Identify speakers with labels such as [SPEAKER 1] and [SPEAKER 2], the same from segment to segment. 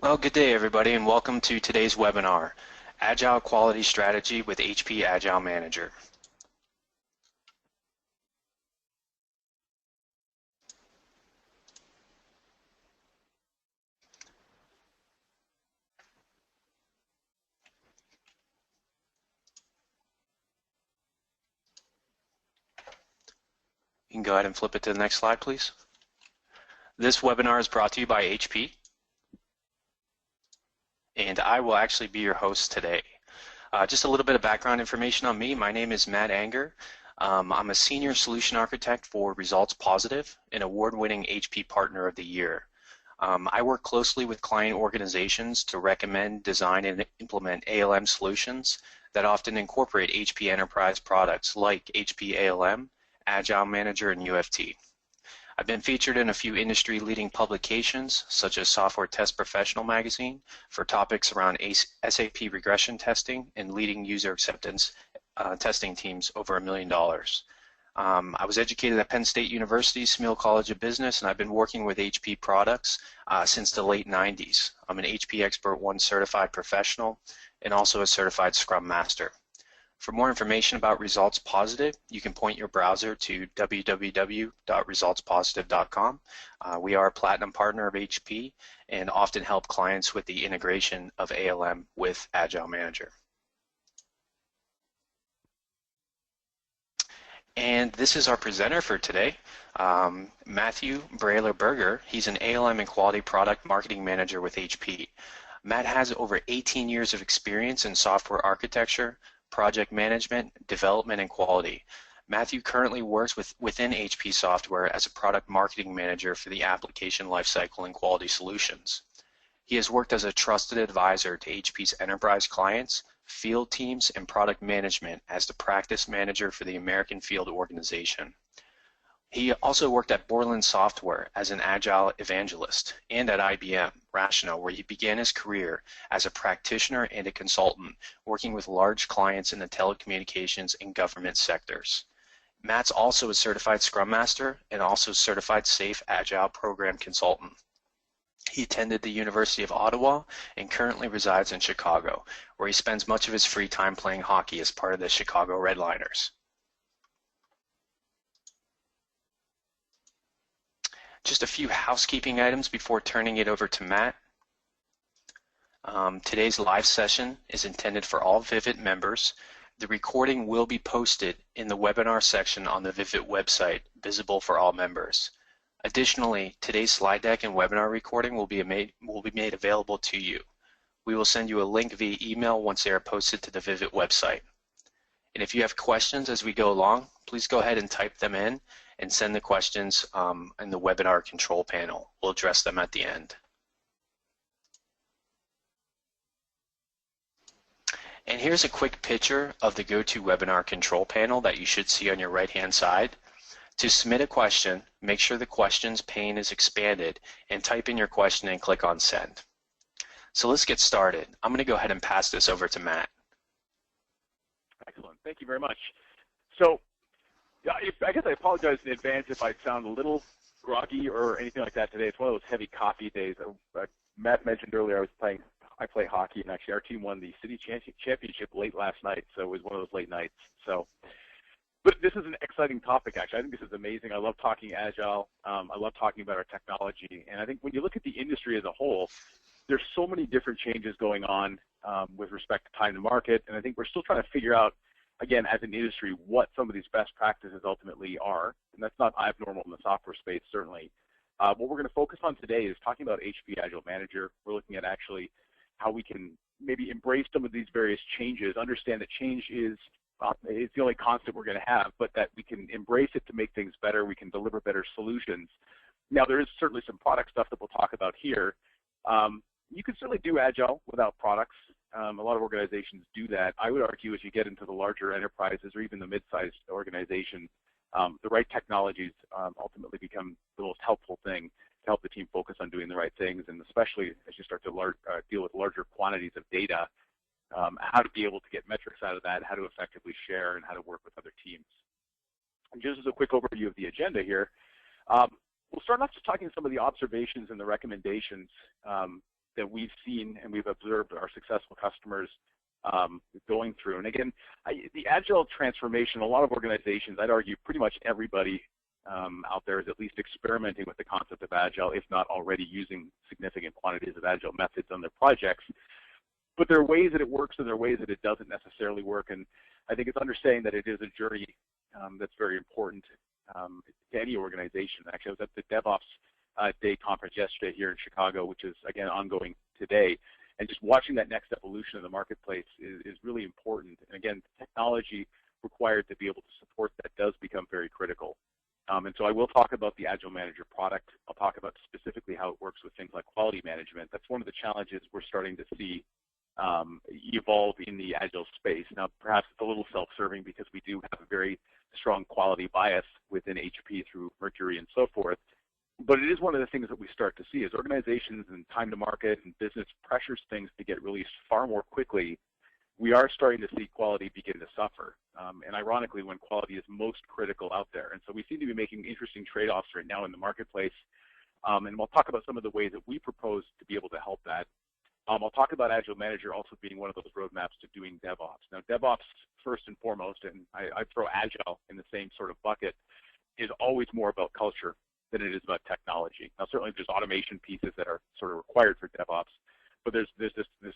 [SPEAKER 1] Well, good day everybody and welcome to today's webinar, Agile Quality Strategy with HP Agile Manager. You can go ahead and flip it to the next slide, please. This webinar is brought to you by HP, and I will actually be your host today. Just a little bit of background information on me. My name is Matt Anger. I'm a Senior Solution Architect for Results Positive, an award-winning HP Partner of the Year. I work closely with client organizations to recommend, design, and implement ALM solutions that often incorporate HP enterprise products like HP ALM, Agile Manager, and UFT. I've been featured in a few industry-leading publications, such as Software Test Professional magazine, for topics around SAP regression testing and leading user acceptance testing teams over $1 million. I was educated at Penn State University, Smeal College of Business, and I've been working with HP products since the late 90s. I'm an HP Expert 1 certified professional and also a certified Scrum Master. For more information about Results Positive, you can point your browser to www.resultspositive.com. We are a platinum partner of HP and often help clients with the integration of ALM with Agile Manager. And this is our presenter for today, Matthew Brailer Berger. He's an ALM and Quality Product Marketing Manager with HP. Matt has over 18 years of experience in software architecture, project management, development, and quality. Matthew currently works within HP Software as a product marketing manager for the application lifecycle and quality solutions. He has worked as a trusted advisor to HP's enterprise clients, field teams, and product management as the practice manager for the American Field Organization. He also worked at Borland Software as an Agile evangelist and at IBM Rational, where he began his career as a practitioner and a consultant, working with large clients in the telecommunications and government sectors. Matt's also a certified Scrum Master and also certified Safe Agile Program Consultant. He attended the University of Ottawa and currently resides in Chicago, where he spends much of his free time playing hockey as part of the Chicago Redliners. Just a few housekeeping items before turning it over to Matt. Today's live session is intended for all Vivid members. The recording will be posted in the webinar section on the Vivid website, visible for all members. Additionally, today's slide deck and webinar recording will be made available to you. We will send you a link via email once they are posted to the Vivid website. And if you have questions as we go along, please go ahead and type them in and send the questions in the webinar control panel. We'll address them at the end. And here's a quick picture of the GoToWebinar control panel that you should see on your right-hand side. To submit a question, make sure the questions pane is expanded and type in your question and click on send. So let's get started. I'm going to go ahead and pass this over to Matt.
[SPEAKER 2] Excellent. Thank you very much. So I guess I apologize in advance if I sound a little groggy or anything like that today. It's one of those heavy coffee days. Matt mentioned earlier I play hockey, and actually our team won the city championship late last night, so it was one of those late nights. But this is an exciting topic, actually. I think this is amazing. I love talking Agile. I love talking about our technology. And I think when you look at the industry as a whole, there's so many different changes going on with respect to time to market. And I think we're still trying to figure out, again, as an industry, what some of these best practices ultimately are. And that's not abnormal in the software space, certainly. What we're going to focus on today is talking about HP Agile Manager. We're looking at actually how we can maybe embrace some of these various changes, understand that change is it's the only constant we're going to have, but that we can embrace it to make things better. We can deliver better solutions. Now, there is certainly some product stuff that we'll talk about here. You can certainly do Agile without products. A lot of organizations do that. I would argue as you get into the larger enterprises or even the mid-sized organization, the right technologies ultimately become the most helpful thing to help the team focus on doing the right things, and especially as you start to deal with larger quantities of data, how to be able to get metrics out of that, how to effectively share, and how to work with other teams. And just as a quick overview of the agenda here, we'll start off just talking some of the observations and the recommendations that we've seen and we've observed our successful customers going through. And again, the Agile transformation, a lot of organizations, I'd argue pretty much everybody out there is at least experimenting with the concept of Agile, if not already using significant quantities of Agile methods on their projects. But there are ways that it works and there are ways that it doesn't necessarily work. And I think it's understanding that it is a journey that's very important to any organization. Actually, I was at the DevOps Day conference yesterday here in Chicago, which is, again, ongoing today. And just watching that next evolution of the marketplace is really important. And again, the technology required to be able to support that does become very critical. And so I will talk about the Agile Manager product. I'll talk about specifically how it works with things like quality management. That's one of the challenges we're starting to see evolve in the Agile space. Now, perhaps it's a little self-serving because we do have a very strong quality bias within HP through Mercury and so forth. But it is one of the things that we start to see as organizations and time to market and business pressures things to get released far more quickly. We are starting to see quality begin to suffer, and ironically when quality is most critical out there. And so we seem to be making interesting trade-offs right now in the marketplace, and we'll talk about some of the ways that we propose to be able to help that. I'll talk about Agile Manager also being one of those roadmaps to doing DevOps. Now, DevOps, first and foremost, and I throw Agile in the same sort of bucket, is always more about culture than it is about technology. Now, certainly there's automation pieces that are sort of required for DevOps, but there's this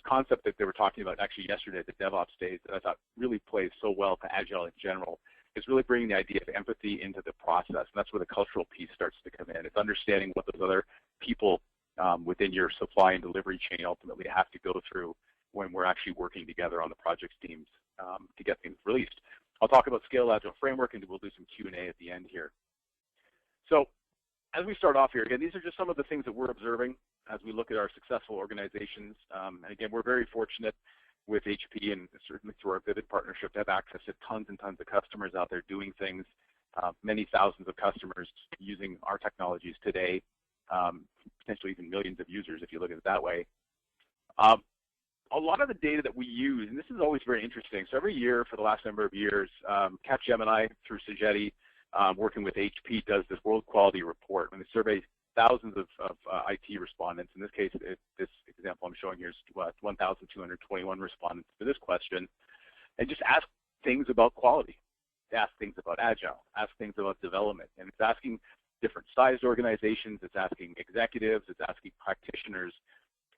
[SPEAKER 2] concept that they were talking about actually yesterday at the DevOps days that I thought really plays so well to Agile in general. It's really bringing the idea of empathy into the process, and that's where the cultural piece starts to come in. It's understanding what those other people within your supply and delivery chain ultimately have to go through when we're actually working together on the project teams to get things released. I'll talk about Scale Agile Framework, and we'll do some Q&A at the end here. So as we start off here, again, these are just some of the things that we're observing as we look at our successful organizations. And again, we're very fortunate with HP and certainly through our Vivid partnership to have access to tons and tons of customers out there doing things, many thousands of customers using our technologies today, potentially even millions of users if you look at it that way. A lot of the data that we use, and this is always very interesting, so every year for the last number of years, Capgemini through Sogeti, working with HP, does this World Quality Report. When they survey thousands of IT respondents, in this case, this example I'm showing here is 1,221 respondents to this question, and just ask things about quality, ask things about Agile, ask things about development, and it's asking different sized organizations, it's asking executives, it's asking practitioners,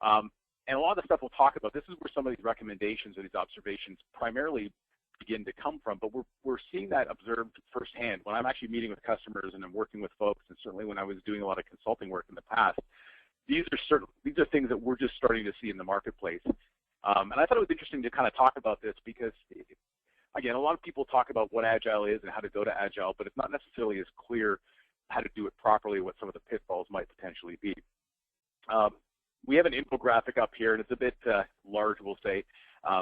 [SPEAKER 2] and a lot of the stuff we'll talk about, this is where some of these recommendations or these observations primarily begin to come from, but we're seeing that observed firsthand when I'm actually meeting with customers and I'm working with folks, and certainly when I was doing a lot of consulting work in the past. These are things that we're just starting to see in the marketplace, and I thought it was interesting to kind of talk about this because, again, a lot of people talk about what Agile is and how to go to Agile, but it's not necessarily as clear how to do it properly, what some of the pitfalls might potentially be. We have an infographic up here, and it's a bit large, we'll say.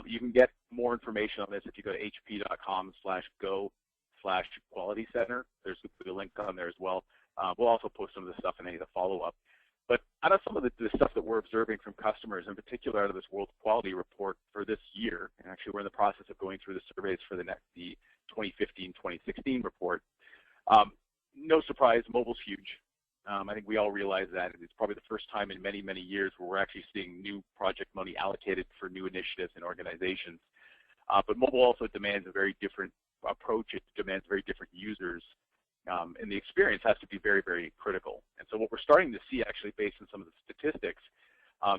[SPEAKER 2] You can get more information on this if you go to hp.com/go/quality center. There's a link on there as well. We'll also post some of the stuff in any of the follow-up. But out of some of the stuff that we're observing from customers, in particular out of this World Quality Report for this year, and actually we're in the process of going through the surveys for the 2015-2016 report, no surprise, mobile's huge. I think we all realize that. It's probably the first time in many, many years where we're actually seeing new project money allocated for new initiatives in organizations. But mobile also demands a very different approach. It demands very different users. And the experience has to be very, very critical. And so what we're starting to see actually based on some of the statistics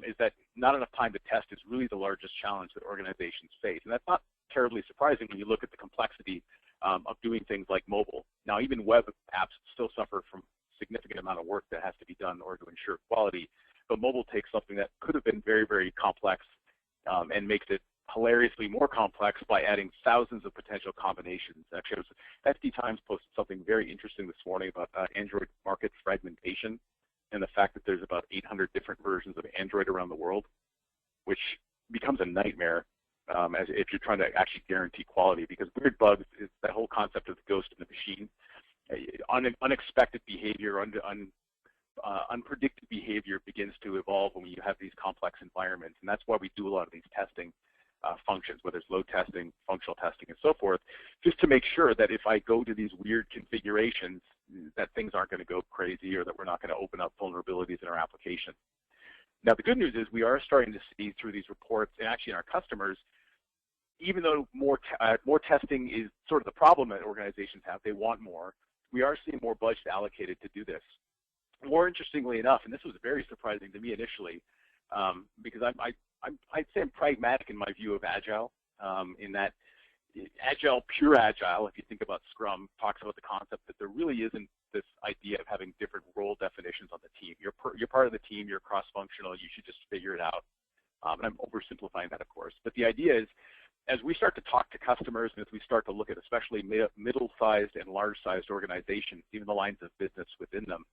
[SPEAKER 2] is that not enough time to test is really the largest challenge that organizations face. And that's not terribly surprising when you look at the complexity of doing things like mobile. Now, even web apps still suffer from significant amount of work that has to be done in order to ensure quality, but mobile takes something that could have been very, very complex and makes it hilariously more complex by adding thousands of potential combinations. Actually, FD Times posted something very interesting this morning about Android market fragmentation and the fact that there's about 800 different versions of Android around the world, which becomes a nightmare as if you're trying to actually guarantee quality, because weird bugs is that whole concept of the ghost in the machine. Unexpected behavior, unpredicted behavior begins to evolve when you have these complex environments, and that's why we do a lot of these testing functions, whether it's load testing, functional testing, and so forth, just to make sure that if I go to these weird configurations, that things aren't going to go crazy or that we're not going to open up vulnerabilities in our application. Now, the good news is we are starting to see through these reports, and actually in our customers, even though more testing is sort of the problem that organizations have, they want more, we are seeing more budget allocated to do this. More interestingly enough, and this was very surprising to me initially, because I'd say I'm pragmatic in my view of Agile, in that Agile, pure Agile, if you think about Scrum, talks about the concept that there really isn't this idea of having different role definitions on the team. You're part of the team, you're cross-functional, you should just figure it out. And I'm oversimplifying that, of course. But the idea is, as we start to talk to customers and as we start to look at especially middle-sized and large-sized organizations, even the lines of business within them,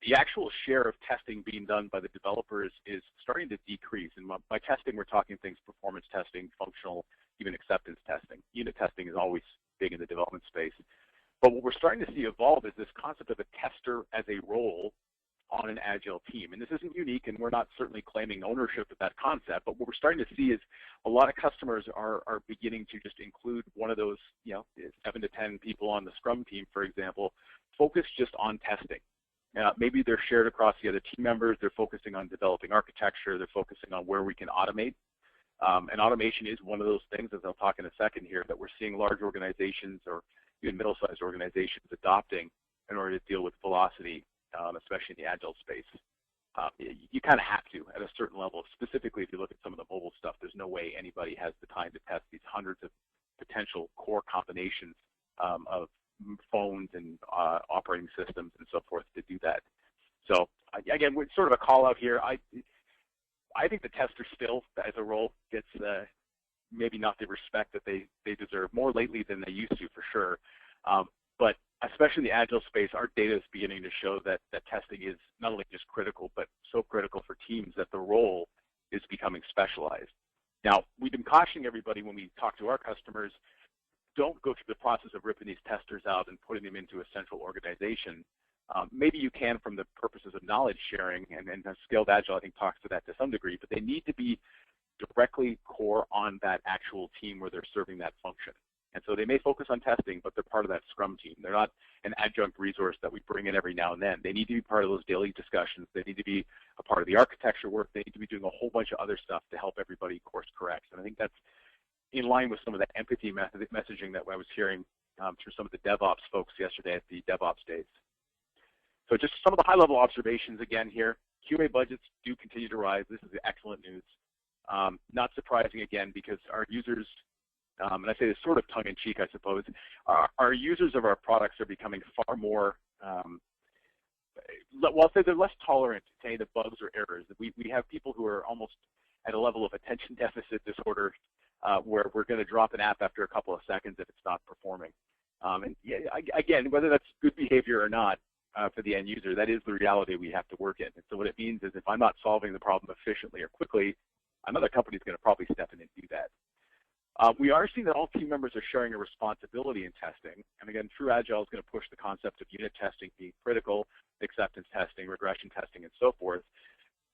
[SPEAKER 2] the actual share of testing being done by the developers is starting to decrease. And by testing, we're talking things performance testing, functional, even acceptance testing. Unit testing is always big in the development space. But what we're starting to see evolve is this concept of a tester as a role on an Agile team. And this isn't unique, and we're not certainly claiming ownership of that concept, but what we're starting to see is a lot of customers are beginning to just include one of those, 7 to 10 people on the Scrum team, for example, focus just on testing. Maybe they're shared across the other team members, they're focusing on developing architecture, they're focusing on where we can automate. And automation is one of those things, as I'll talk in a second here, that we're seeing large organizations or even middle-sized organizations adopting in order to deal with velocity, especially in the Agile space. You kind of have to at a certain level. Specifically, if you look at some of the mobile stuff, there's no way anybody has the time to test these hundreds of potential core combinations of phones and operating systems and so forth to do that. So again, we're sort of a call out here. I think the tester still, as a role, gets maybe not the respect that they deserve, more lately than they used to, for sure. But especially in the Agile space, our data is beginning to show that testing is not only just critical, but so critical for teams that the role is becoming specialized. Now, we've been cautioning everybody when we talk to our customers, don't go through the process of ripping these testers out and putting them into a central organization. Maybe you can from the purposes of knowledge sharing, and Scaled Agile, I think, talks to that to some degree, but they need to be directly core on that actual team where they're serving that function. And so they may focus on testing, but they're part of that Scrum team. They're not an adjunct resource that we bring in every now and then. They need to be part of those daily discussions. They need to be a part of the architecture work. They need to be doing a whole bunch of other stuff to help everybody course correct. And I think that's in line with some of that empathy messaging that I was hearing through some of the DevOps folks yesterday at the DevOps days. So just some of the high-level observations again here. QA budgets do continue to rise. This is excellent news. Not surprising again, because our users, and I say this sort of tongue-in-cheek, I suppose, our users of our products are becoming far more, well, I'll say they're less tolerant to any of the bugs or errors. We have people who are almost at a level of attention deficit disorder where we're going to drop an app after a couple of seconds if it's not performing. And yeah, again, whether that's good behavior or not for the end user, that is the reality we have to work in. And so what it means is if I'm not solving the problem efficiently or quickly, another company is going to probably step in and do that. We are seeing that all team members are sharing a responsibility in testing. And again, True Agile is going to push the concept of unit testing being critical, acceptance testing, regression testing, and so forth.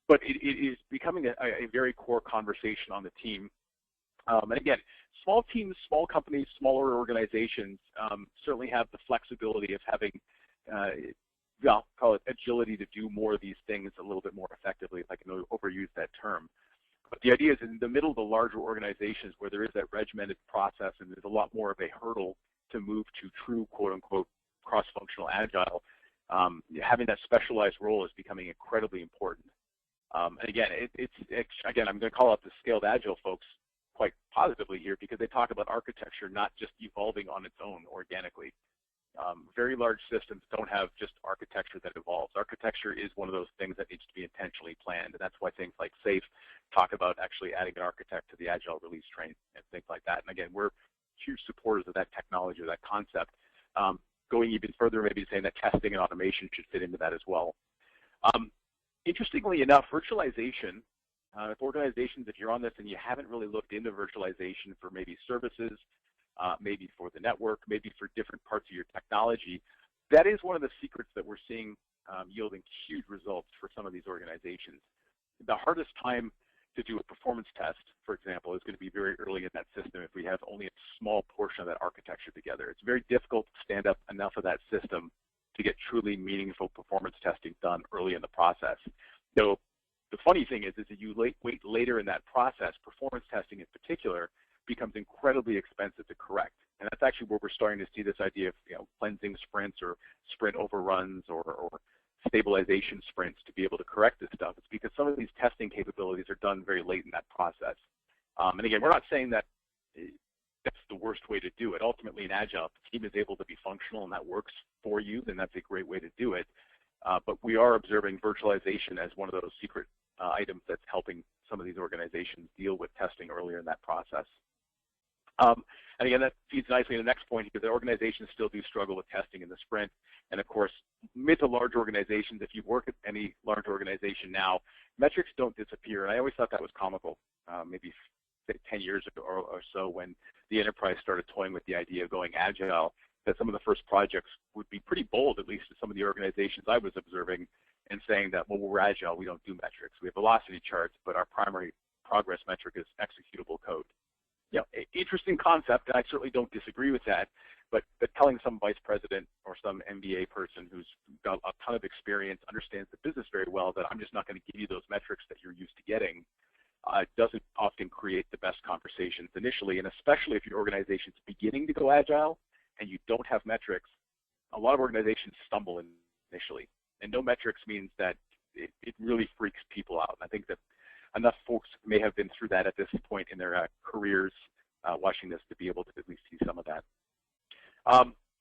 [SPEAKER 2] But it is becoming a very core conversation on the team. And again, small teams, small companies, smaller organizations certainly have the flexibility of having, I'll call it agility to do more of these things a little bit more effectively, if I can overuse that term. But the idea is in the middle of the larger organizations where there is that regimented process and there's a lot more of a hurdle to move to true, quote-unquote, cross-functional Agile, having that specialized role is becoming incredibly important. And again, again, I'm going to call out the Scaled Agile folks quite positively here because they talk about architecture not just evolving on its own organically. Very large systems don't have just architecture that evolves. Architecture is one of those things that needs to be intentionally planned, and that's why things like SAFe talk about actually adding an architect to the Agile release train and things like that. And again, we're huge supporters of that technology or that concept. Going even further, maybe saying that testing and automation should fit into that as well. Interestingly enough, virtualization, if organizations, if you're on this and you haven't really looked into virtualization for maybe services, maybe for the network, maybe for different parts of your technology, that is one of the secrets that we're seeing yielding huge results for some of these organizations. The hardest time to do a performance test, for example, is going to be very early in that system if we have only a small portion of that architecture together. It's very difficult to stand up enough of that system to get truly meaningful performance testing done early in the process. So funny thing is that you wait later in that process, performance testing in particular becomes incredibly expensive to correct. And that's actually where we're starting to see this idea of cleansing sprints or sprint overruns or stabilization sprints to be able to correct this stuff. It's because some of these testing capabilities are done very late in that process. And again, we're not saying that that's the worst way to do it. Ultimately, in Agile, if the team is able to be functional and that works for you, then that's a great way to do it. But we are observing virtualization as one of those secret items that's helping some of these organizations deal with testing earlier in that process. And again, that feeds nicely in the next point, because the organizations still do struggle with testing in the sprint. And of course, mid to large organizations, if you work at any large organization now, metrics don't disappear. And I always thought that was comical, maybe 10 years ago or so, when the enterprise started toying with the idea of going Agile, that some of the first projects would be pretty bold, at least in some of the organizations I was observing, and saying that, well, we're Agile, we don't do metrics. We have velocity charts, but our primary progress metric is executable code. Interesting concept, and I certainly don't disagree with that, but telling some vice president or some MBA person who's got a ton of experience, understands the business very well, that I'm just not going to give you those metrics that you're used to getting, doesn't often create the best conversations initially, and especially if your organization's beginning to go Agile and you don't have metrics, a lot of organizations stumble initially. And no metrics means that it really freaks people out. And I think that enough folks may have been through that at this point in their careers watching this to be able to at least see some of that.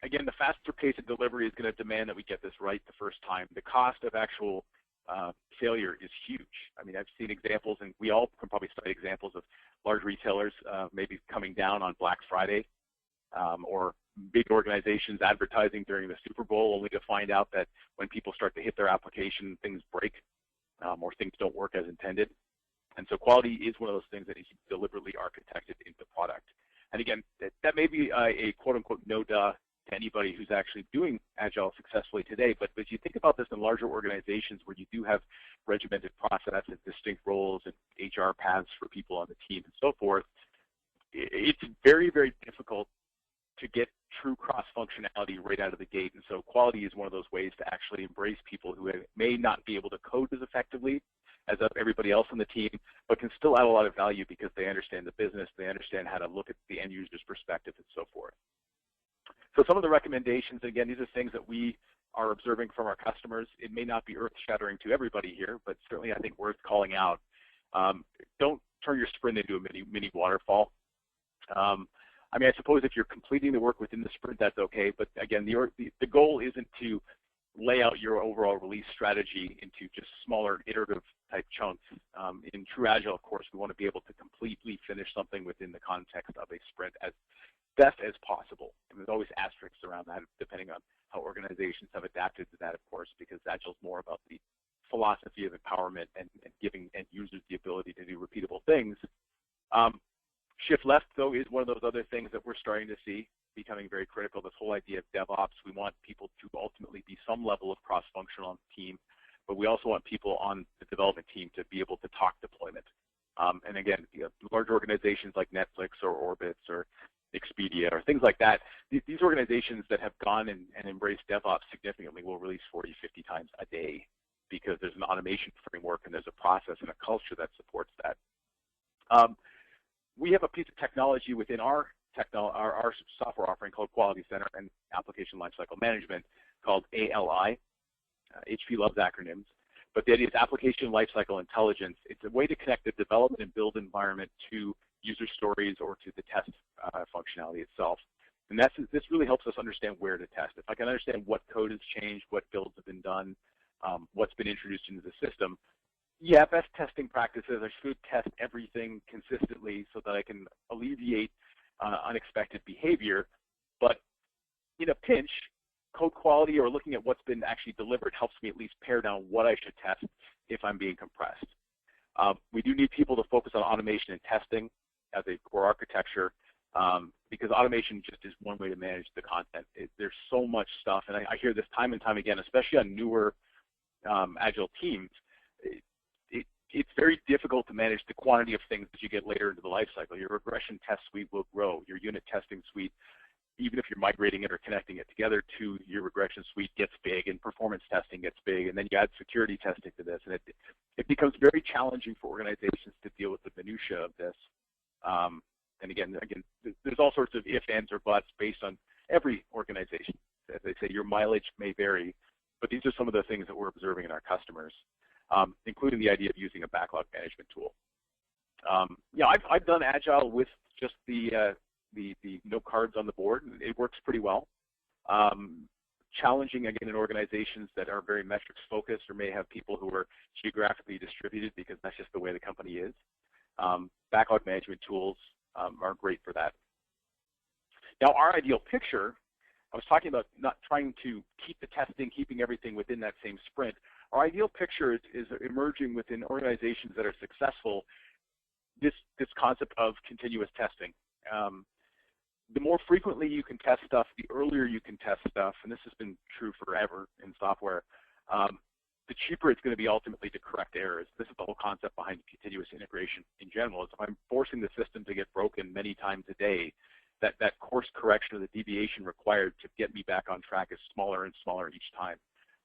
[SPEAKER 2] Again, the faster pace of delivery is going to demand that we get this right the first time. The cost of actual failure is huge. I mean, I've seen examples, and we all can probably cite examples of large retailers maybe coming down on Black Friday, or big organizations advertising during the Super Bowl, only to find out that when people start to hit their application, things break or things don't work as intended. And so quality is one of those things that is deliberately architected into the product. And again, that may be a quote-unquote no-duh to anybody who's actually doing Agile successfully today, but as you think about this in larger organizations where you do have regimented process and distinct roles and HR paths for people on the team and so forth, it's very, very difficult to get true cross-functionality right out of the gate. And so quality is one of those ways to actually embrace people who may not be able to code as effectively as everybody else on the team, but can still add a lot of value because they understand the business, they understand how to look at the end user's perspective and so forth. So some of the recommendations, again, these are things that we are observing from our customers. It may not be earth-shattering to everybody here, but certainly I think worth calling out. Don't turn your sprint into a mini waterfall. I mean, I suppose if you're completing the work within the sprint, that's okay. But again, the goal isn't to lay out your overall release strategy into just smaller iterative type chunks. In true Agile, of course, we want to be able to completely finish something within the context of a sprint as best as possible. And there's always asterisks around that, depending on how organizations have adapted to that, of course, because Agile is more about the philosophy of empowerment and giving end users the ability to do repeatable things. Shift left, though, is one of those other things that we're starting to see becoming very critical. This whole idea of DevOps, we want people to ultimately be some level of cross-functional on the team, but we also want people on the development team to be able to talk deployment. And again, large organizations like Netflix or Orbitz or Expedia or things like that, these organizations that have gone and embraced DevOps significantly will release 40, 50 times a day because there's an automation framework and there's a process and a culture that supports that. We have a piece of technology within our software offering called Quality Center and Application Lifecycle Management called ALI. HP loves acronyms, but the idea is Application Lifecycle Intelligence. It's a way to connect the development and build environment to user stories or to the test functionality itself. And this really helps us understand where to test. If I can understand what code has changed, what builds have been done, what's been introduced into the system, yeah, best testing practices, I should test everything consistently so that I can alleviate unexpected behavior. But in a pinch, code quality or looking at what's been actually delivered helps me at least pare down what I should test if I'm being compressed. We do need people to focus on automation and testing as a core architecture because automation just is one way to manage the content. There's so much stuff, and I hear this time and time again, especially on newer Agile teams. It's very difficult to manage the quantity of things that you get later into the life cycle. Your regression test suite will grow. Your unit testing suite, even if you're migrating it or connecting it together to your regression suite, gets big, and performance testing gets big, and then you add security testing to this, and it becomes very challenging for organizations to deal with the minutia of this. And again, there's all sorts of ifs, ands, or buts based on every organization. As they say, your mileage may vary, but these are some of the things that we're observing in our customers, including the idea of using a backlog management tool. Yeah, I've done Agile with just the no cards on the board. It works pretty well. Challenging, again, in organizations that are very metrics focused or may have people who are geographically distributed, because that's just the way the company is. Backlog management tools are great for that. Now, our ideal picture, I was talking about not trying to keep the testing, keeping everything within that same sprint. Our ideal picture is emerging within organizations that are successful, this concept of continuous testing. The more frequently you can test stuff, the earlier you can test stuff, and this has been true forever in software, the cheaper it's going to be ultimately to correct errors. This is the whole concept behind continuous integration in general. Is if I'm forcing the system to get broken many times a day, that course correction or the deviation required to get me back on track is smaller and smaller each time.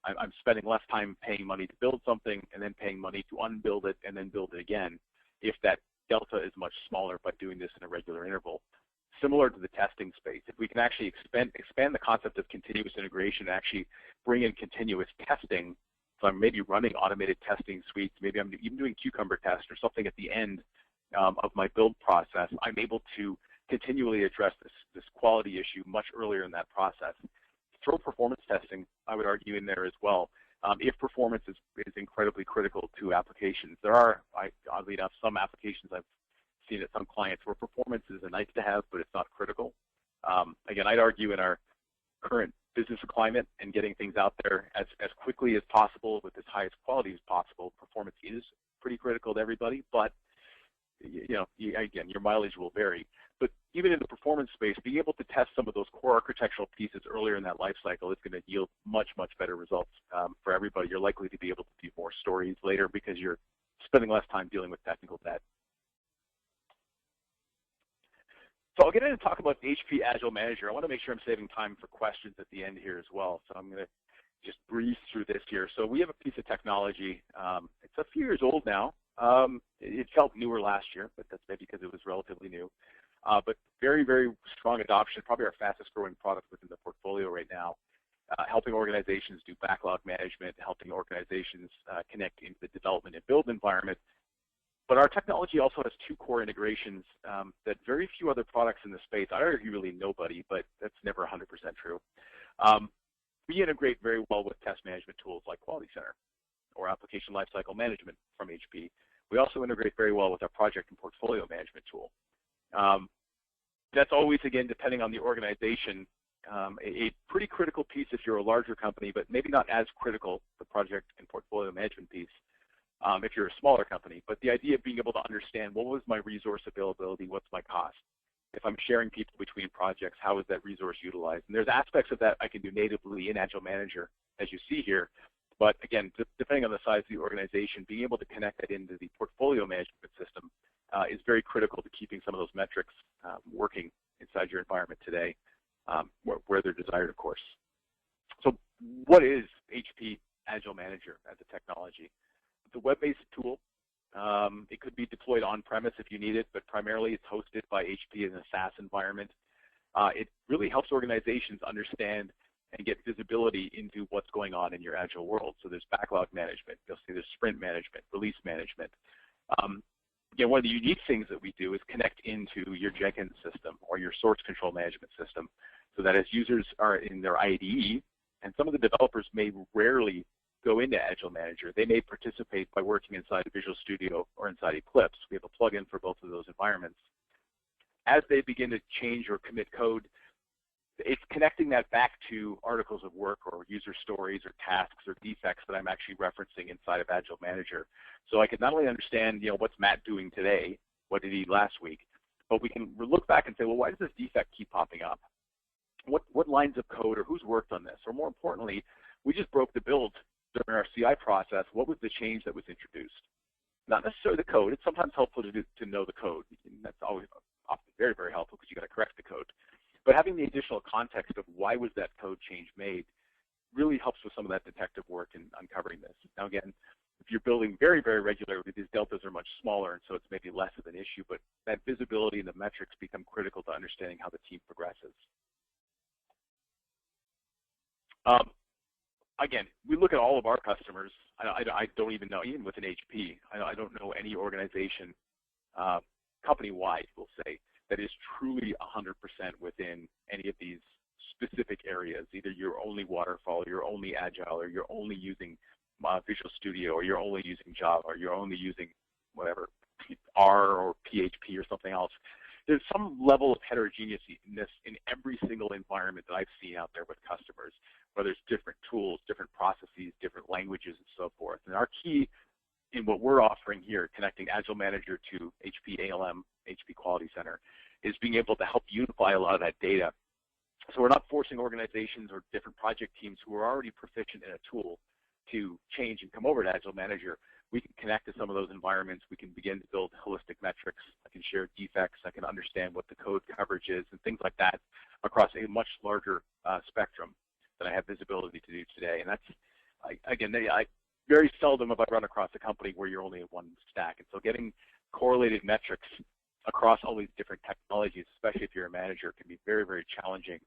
[SPEAKER 2] I'm spending less time paying money to build something and then paying money to unbuild it and then build it again, if that delta is much smaller by doing this in a regular interval. Similar to the testing space, if we can actually expand the concept of continuous integration and actually bring in continuous testing, so I'm maybe running automated testing suites, maybe I'm even doing cucumber test or something at the end of my build process, I'm able to continually address this quality issue much earlier in that process. Throw performance testing, I would argue, in there as well. If performance is incredibly critical to applications. There are, oddly enough, some applications I've seen at some clients where performance is a nice to have, but it's not critical. Again, I'd argue in our current business climate and getting things out there as quickly as possible with as high as quality as possible, performance is pretty critical to everybody, but again, your mileage will vary. But even in the performance space, being able to test some of those core architectural pieces earlier in that life cycle is going to yield much, much better results for everybody. You're likely to be able to do more stories later because you're spending less time dealing with technical debt. So I'll get in and talk about HP Agile Manager. I want to make sure I'm saving time for questions at the end here as well. So I'm going to just breeze through this here. So we have a piece of technology. It's a few years old now. It felt newer last year, but that's maybe because it was relatively new. But very, very strong adoption, probably our fastest growing product within the portfolio right now, helping organizations do backlog management, helping organizations connect into the development and build environment. But our technology also has two core integrations that very few other products in the space, I argue really nobody, but that's never 100% true. We integrate very well with test management tools like Quality Center or Application Lifecycle Management from HP. We also integrate very well with our project and portfolio management tool. That's always, again, depending on the organization, a pretty critical piece if you're a larger company, but maybe not as critical, the project and portfolio management piece, if you're a smaller company. But the idea of being able to understand what was my resource availability, what's my cost? If I'm sharing people between projects, how is that resource utilized? And there's aspects of that I can do natively in Agile Manager, as you see here. But again, depending on the size of the organization, being able to connect that into the portfolio management system is very critical to keeping some of those metrics working inside your environment today, where they're desired, of course. So what is HP Agile Manager as a technology? It's a web-based tool. It could be deployed on-premise if you need it, but primarily it's hosted by HP in a SaaS environment. It really helps organizations understand and get visibility into what's going on in your Agile world. So there's backlog management. You'll see there's sprint management, release management. Again, one of the unique things that we do is connect into your Jenkins system or your source control management system so that as users are in their IDE, and some of the developers may rarely go into Agile Manager, they may participate by working inside Visual Studio or inside Eclipse. We have a plugin for both of those environments. As they begin to change or commit code, it's connecting that back to articles of work or user stories or tasks or defects that I'm actually referencing inside of Agile Manager. So I can not only understand, what's Matt doing today, what did he last week, but we can look back and say, well, why does this defect keep popping up? What lines of code or who's worked on this? Or more importantly, we just broke the build during our CI process. What was the change that was introduced? Not necessarily the code. It's sometimes helpful to know the code. And that's always often very, very helpful because you got to correct the code. But having the additional context of why was that code change made really helps with some of that detective work in uncovering this. Now again, if you're building very, very regularly, these deltas are much smaller, and so it's maybe less of an issue, but that visibility and the metrics become critical to understanding how the team progresses. Again, we look at all of our customers. I don't even know, even with an HP, I don't know any organization, company-wide, we'll say, that is truly 100% within any of these specific areas. Either you're only waterfall, you're only agile, or you're only using Visual Studio, or you're only using Java, or you're only using whatever, R or PHP or something else. There's some level of heterogeneousness in every single environment that I've seen out there with customers, whether it's different tools, different processes, different languages, and so forth. And our key in what we're offering here, connecting Agile Manager to HP ALM, HP Quality Center, is being able to help unify a lot of that data. So we're not forcing organizations or different project teams who are already proficient in a tool to change and come over to Agile Manager. We can connect to some of those environments. We can begin to build holistic metrics. I can share defects. I can understand what the code coverage is and things like that across a much larger spectrum than I have visibility to do today. And that's, again, very seldom have I run across a company where you're only in one stack. And so getting correlated metrics across all these different technologies, especially if you're a manager, can be very, very challenging.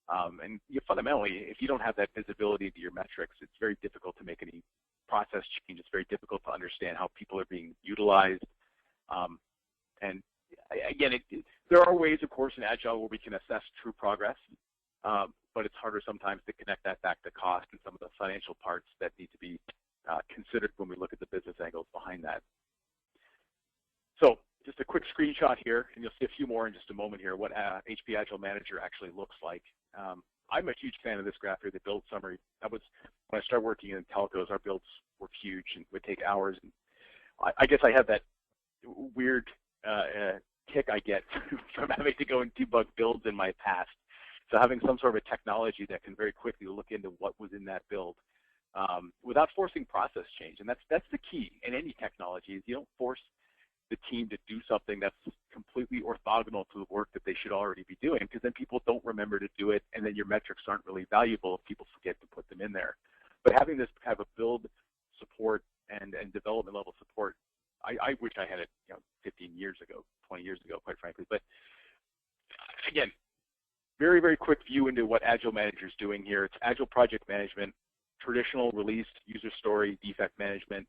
[SPEAKER 2] And fundamentally, if you don't have that visibility to your metrics, it's very difficult to make any process change. It's very difficult to understand how people are being utilized. And again, there are ways, of course, in Agile where we can assess true progress, but it's harder sometimes to connect that back to cost and some of the financial parts that need to be considered when we look at the business angles behind that. So just a quick screenshot here, and you'll see a few more in just a moment here, what HP Agile Manager actually looks like. I'm a huge fan of this graph here, the build summary. That was, when I started working in telcos, our builds were huge and would take hours. And I guess I have that weird kick I get from having to go and debug builds in my past. So having some sort of a technology that can very quickly look into what was in that build without forcing process change. And that's the key in any technology, is you don't force the team to do something that's completely orthogonal to the work that they should already be doing, because then people don't remember to do it, and then your metrics aren't really valuable if people forget to put them in there. But having this kind of a build support and development level support, I wish I had it 15 years ago, 20 years ago, quite frankly. But again, very, very quick view into what Agile Manager is doing here. It's Agile project management, traditional release, user story, defect management,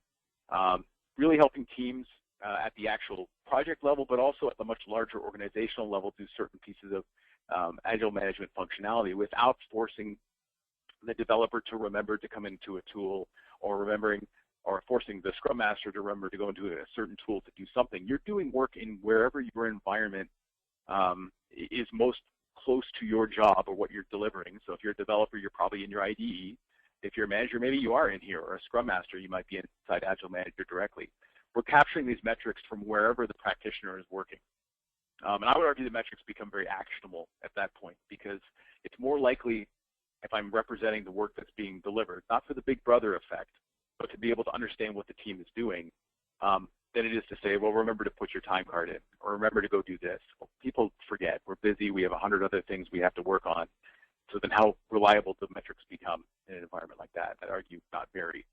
[SPEAKER 2] really helping teams at the actual project level, but also at the much larger organizational level do certain pieces of Agile management functionality without forcing the developer to remember to come into a tool, or forcing the Scrum Master to remember to go into a certain tool to do something. You're doing work in wherever your environment is most close to your job or what you're delivering. So if you're a developer, you're probably in your IDE. If you're a manager, maybe you are in here, or a Scrum Master, you might be inside Agile Manager directly. We're capturing these metrics from wherever the practitioner is working. And I would argue the metrics become very actionable at that point, because it's more likely, if I'm representing the work that's being delivered, not for the big brother effect, but to be able to understand what the team is doing, than it is to say, well, remember to put your time card in, or remember to go do this. Well, people forget. We're busy. We have 100 other things we have to work on. So then how reliable do metrics become in an environment like that? I'd argue not very.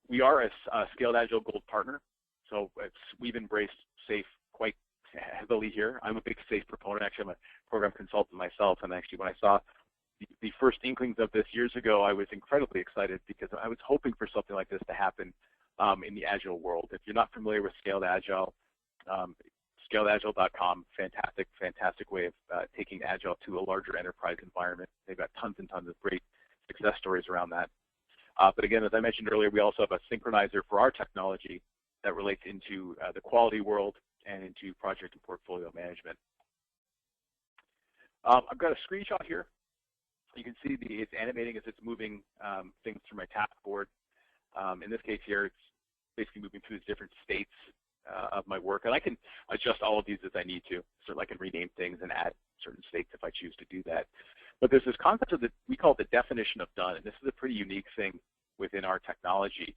[SPEAKER 2] We are a Scaled Agile Gold partner, so we've embraced SAFe quite heavily here. I'm a big SAFe proponent. Actually, I'm a program consultant myself, and actually when I saw the first inklings of this years ago, I was incredibly excited, because I was hoping for something like this to happen in the Agile world. If you're not familiar with Scaled Agile, scaledagile.com, fantastic way of taking Agile to a larger enterprise environment. They've got tons and tons of great success stories around that. But again, as I mentioned earlier, we also have a synchronizer for our technology that relates into the quality world and into project and portfolio management. I've got a screenshot here. You can see it's animating as it's moving things through my task board. In this case here, it's basically moving through the different states of my work. And I can adjust all of these as I need to. So I can rename things and add certain states if I choose to do that. But there's this concept of we call it the definition of done, and this is a pretty unique thing within our technology.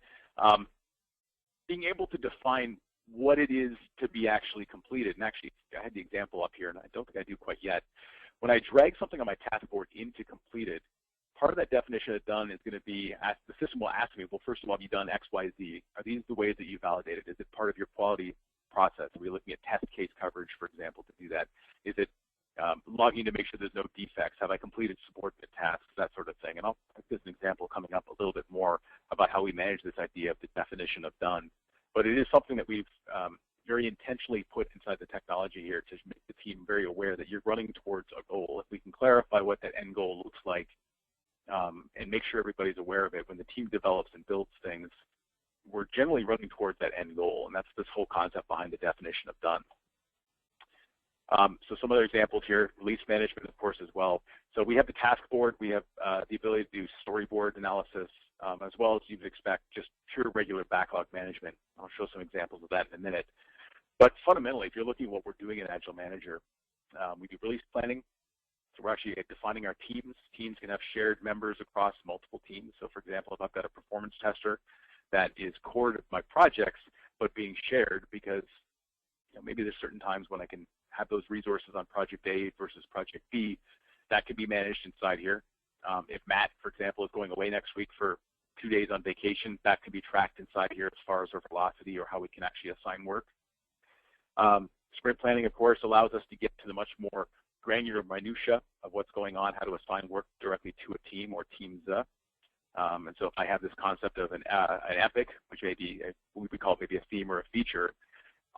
[SPEAKER 2] Being able to define what it is to be actually completed. And actually, I had the example up here, and I don't think I do quite yet. When I drag something on my task board into completed, part of that definition of done is going to be, the system will ask me, well, first of all, have you done X, Y, Z? Are these the ways that you validated? Is it part of your quality process? Are we looking at test case coverage, for example, to do that? Is it logging to make sure there's no defects? Have I completed subordinate tasks? That sort of thing. And I'll have this an example coming up a little bit more about how we manage this idea of the definition of done. But it is something that we've very intentionally put inside the technology here to make the team very aware that you're running towards a goal. If we can clarify what that end goal looks like and make sure everybody's aware of it, when the team develops and builds things, we're generally running towards that end goal, and that's this whole concept behind the definition of done. So some other examples here, release management, of course, as well. So we have the task board, we have the ability to do storyboard analysis, as well as you would expect just pure regular backlog management. I'll show some examples of that in a minute. But fundamentally, if you're looking at what we're doing in Agile Manager, we do release planning. So we're actually defining our teams. Teams can have shared members across multiple teams. So for example, if I've got a performance tester that is core to my projects, but being shared because maybe there's certain times when I can have those resources on project A versus project B, that can be managed inside here. If Matt, for example, is going away next week for 2 days on vacation, that can be tracked inside here as far as our velocity or how we can actually assign work. Sprint planning, of course, allows us to get to the much more granular minutia of what's going on, how to assign work directly to a team or teams. And so if I have this concept of an epic, which may be what we call maybe a theme or a feature,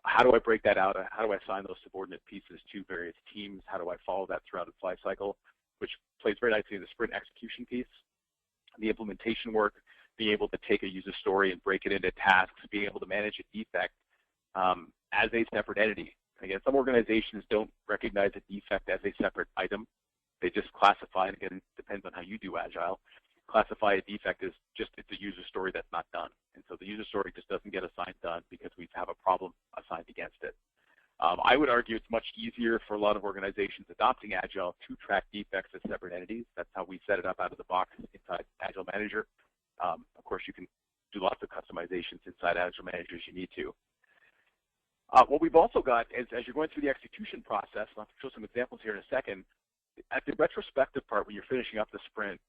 [SPEAKER 2] how do I break that out? How do I assign those subordinate pieces to various teams? How do I follow that throughout its life cycle, which plays very nicely in the sprint execution piece. The implementation work, being able to take a user story and break it into tasks, being able to manage a defect as a separate entity. Again, some organizations don't recognize a defect as a separate item. They just classify, and again, it depends on how you do Agile, classify a defect as just it's a user story that's not done. And so the user story just doesn't get assigned done because we have a problem assigned against it. I would argue it's much easier for a lot of organizations adopting Agile to track defects as separate entities. That's how we set it up out of the box inside Agile Manager. Of course, you can do lots of customizations inside Agile Manager as you need to. What we've also got is, as you're going through the execution process, and I'll show some examples here in a second, at the retrospective part, when you're finishing up the sprint,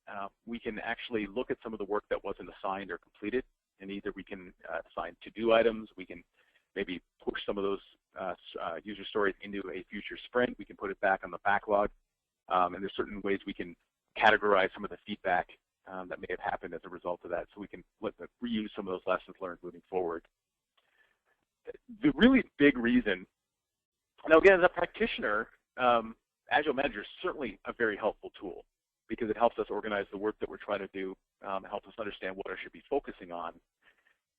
[SPEAKER 2] we can actually look at some of the work that wasn't assigned or completed, and either we can assign to-do items, we can maybe push some of those user stories into a future sprint, we can put it back on the backlog, and there's certain ways we can categorize some of the feedback that may have happened as a result of that, so we can reuse some of those lessons learned moving forward. The really big reason, now again, as a practitioner, Agile Manager is certainly a very helpful tool because it helps us organize the work that we're trying to do, helps us understand what I should be focusing on.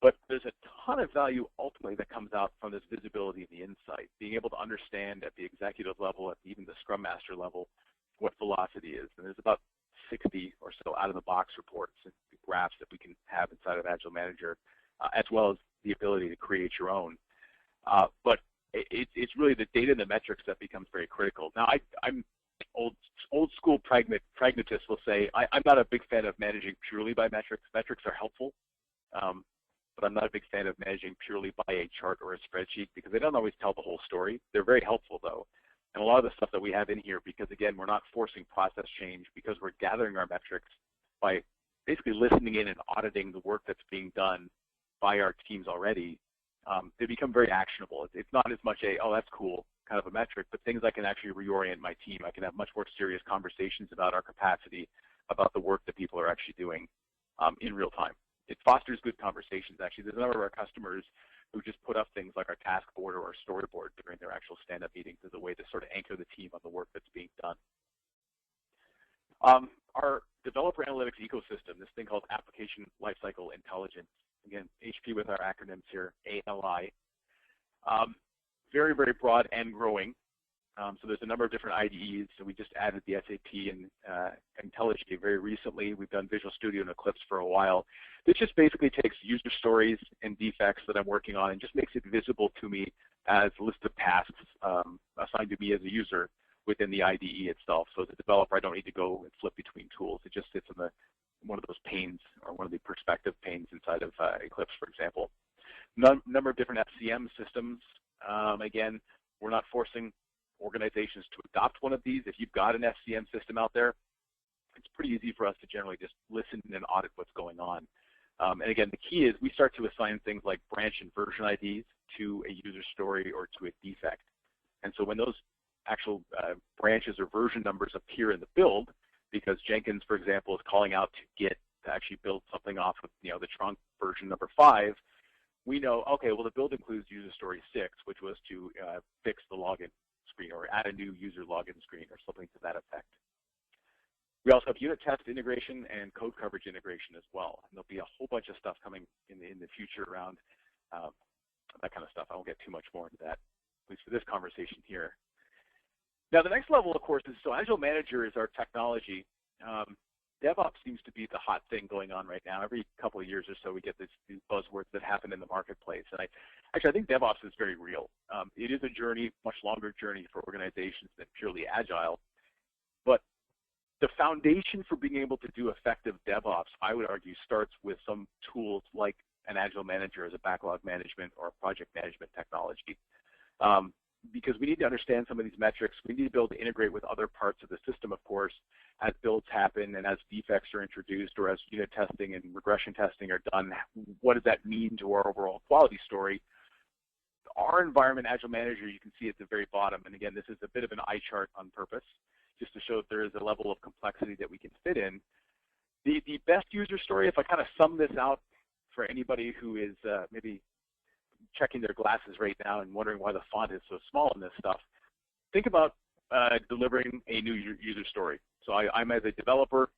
[SPEAKER 2] But there's a ton of value ultimately that comes out from this visibility and the insight, being able to understand at the executive level, at even the Scrum Master level, what velocity is. And there's about 60 or so out-of-the-box reports and graphs that we can have inside of Agile Manager, as well as the ability to create your own. But it's really the data and the metrics that becomes very critical. Now, I'm old school pragmatist will say I'm not a big fan of managing purely by metrics. Metrics are helpful, but I'm not a big fan of managing purely by a chart or a spreadsheet because they don't always tell the whole story. They're very helpful, though. And a lot of the stuff that we have in here, because, again, we're not forcing process change because we're gathering our metrics by basically listening in and auditing the work that's being done by our teams already, they become very actionable. It's not as much a, oh, that's cool, kind of a metric, but things I can actually reorient my team. I can have much more serious conversations about our capacity, about the work that people are actually doing in real time. It fosters good conversations, actually. There's a number of our customers who just put up things like our task board or our storyboard during their actual stand-up meetings as a way to sort of anchor the team on the work that's being done. Our developer analytics ecosystem, this thing called Application Lifecycle Intelligence, again, HP with our acronyms here, ALI, very, very broad and growing. So there's a number of different IDEs. So we just added the SAP and IntelliJ very recently. We've done Visual Studio and Eclipse for a while. This just basically takes user stories and defects that I'm working on and just makes it visible to me as a list of tasks assigned to me as a user within the IDE itself. So as a developer, I don't need to go and flip between tools. It just sits in one of those panes or one of the perspective panes inside of Eclipse, for example. Number of different FCM systems. Again, we're not forcing organizations to adopt one of these. If you've got an FCM system out there, it's pretty easy for us to generally just listen and audit what's going on. And again, the key is we start to assign things like branch and version IDs to a user story or to a defect. And so when those actual branches or version numbers appear in the build, because Jenkins, for example, is calling out to Git to actually build something off of the trunk version number 5, we know, okay, well, the build includes user story 6, which was to fix the login screen or add a new user login screen or something to that effect. We also have unit test integration and code coverage integration as well. And there'll be a whole bunch of stuff coming in the future around that kind of stuff. I won't get too much more into that, at least for this conversation here. Now, the next level, of course, is so Agile Manager is our technology. DevOps seems to be the hot thing going on right now. Every couple of years or so, we get these buzzwords that happen in the marketplace. And I think DevOps is very real. It is a journey, much longer journey for organizations than purely Agile. But the foundation for being able to do effective DevOps, I would argue, starts with some tools like an Agile Manager as a backlog management or project management technology. Because we need to understand some of these metrics. We need to be able to integrate with other parts of the system, of course, as builds happen and as defects are introduced or as unit testing and regression testing are done. What does that mean to our overall quality story? Our environment, Agile Manager, you can see at the very bottom. And again, this is a bit of an eye chart on purpose, just to show that there is a level of complexity that we can fit in. The best user story, if I kind of sum this out for anybody who is maybe checking their glasses right now and wondering why the font is so small in this stuff, think about delivering a new user story. So I'm as a developer,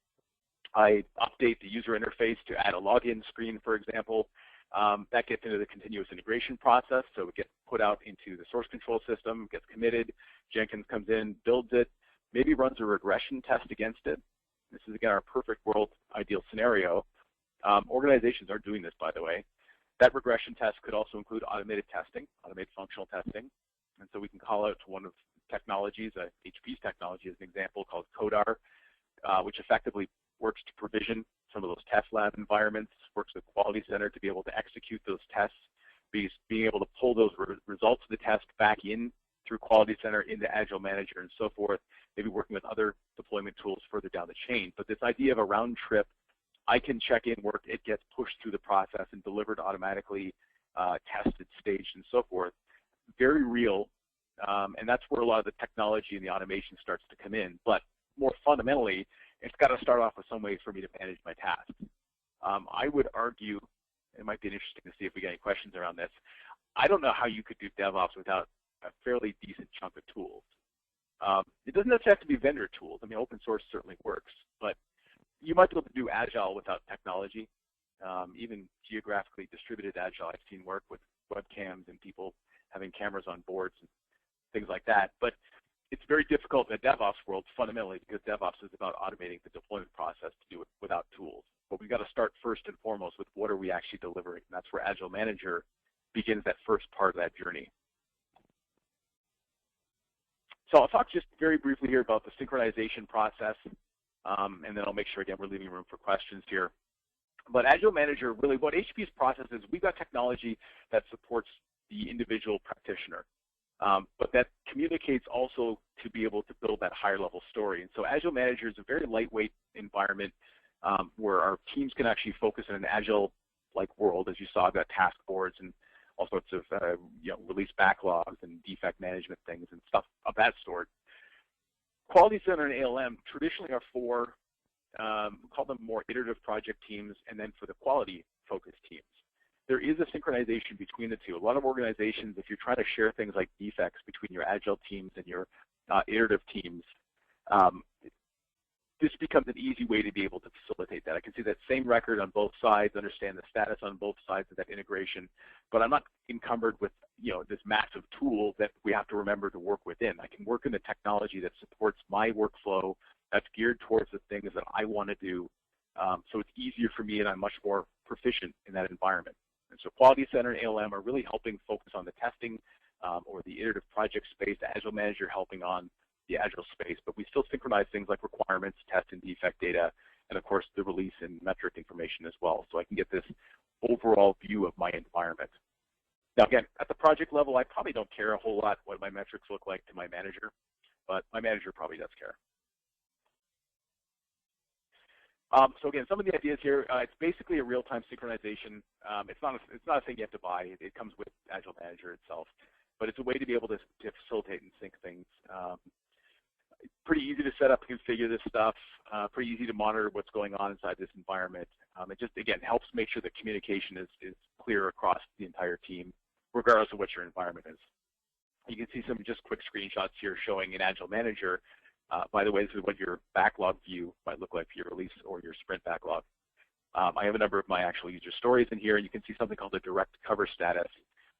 [SPEAKER 2] I update the user interface to add a login screen, for example. That gets into the continuous integration process, so it gets put out into the source control system, gets committed, Jenkins comes in, builds it, maybe runs a regression test against it. This is, again, our perfect world ideal scenario. Organizations are doing this, by the way. That regression test could also include automated testing, automated functional testing. And so we can call out to one of the technologies, HP's technology as an example, called CODAR, which effectively works to provision some of those test lab environments, works with Quality Center to be able to execute those tests, being able to pull those results of the test back in through Quality Center into Agile Manager and so forth, maybe working with other deployment tools further down the chain. But this idea of a round trip, I can check in work, it gets pushed through the process and delivered automatically, tested, staged, and so forth. Very real, and that's where a lot of the technology and the automation starts to come in. But more fundamentally, it's got to start off with some ways for me to manage my tasks. I would argue, it might be interesting to see if we get any questions around this, I don't know how you could do DevOps without a fairly decent chunk of tools. It doesn't necessarily have to be vendor tools. I mean, open source certainly works, but you might be able to do Agile without technology. Even geographically distributed Agile, I've seen work with webcams and people having cameras on boards and things like that. But it's very difficult in the DevOps world fundamentally because DevOps is about automating the deployment process to do it without tools. But we've got to start first and foremost with what are we actually delivering. And that's where Agile Manager begins that first part of that journey. So I'll talk just very briefly here about the synchronization process. And then I'll make sure, again, we're leaving room for questions here. But Agile Manager, really what HP's process is, we've got technology that supports the individual practitioner, but that communicates also to be able to build that higher level story. And so Agile Manager is a very lightweight environment where our teams can actually focus in an Agile-like world. As you saw, I've got task boards and all sorts of release backlogs and defect management things and stuff of that sort. Quality Center and ALM traditionally are for, we call them more iterative project teams, and then for the quality-focused teams. There is a synchronization between the two. A lot of organizations, if you're trying to share things like defects between your Agile teams and your iterative teams, this becomes an easy way to be able to facilitate that. I can see that same record on both sides, understand the status on both sides of that integration, but I'm not encumbered with this massive tool that we have to remember to work within. I can work in the technology that supports my workflow, that's geared towards the things that I want to do, so it's easier for me and I'm much more proficient in that environment. And so Quality Center and ALM are really helping focus on the testing or the iterative project space, Agile Manager helping on the Agile space, but we still synchronize things like requirements, test and defect data, and of course the release and metric information as well. So I can get this overall view of my environment. Now again, at the project level, I probably don't care a whole lot what my metrics look like to my manager, but my manager probably does care. So again, some of the ideas here, it's basically a real-time synchronization. It's not a thing you have to buy. It comes with Agile Manager itself, but it's a way to be able to facilitate and sync things. Pretty easy to set up and configure this stuff. Pretty easy to monitor what's going on inside this environment. It just, again, helps make sure that communication is clear across the entire team, regardless of what your environment is. You can see some just quick screenshots here showing an Agile Manager. By the way, this is what your backlog view might look like for your release or your sprint backlog. I have a number of my actual user stories in here, and you can see something called the direct cover status,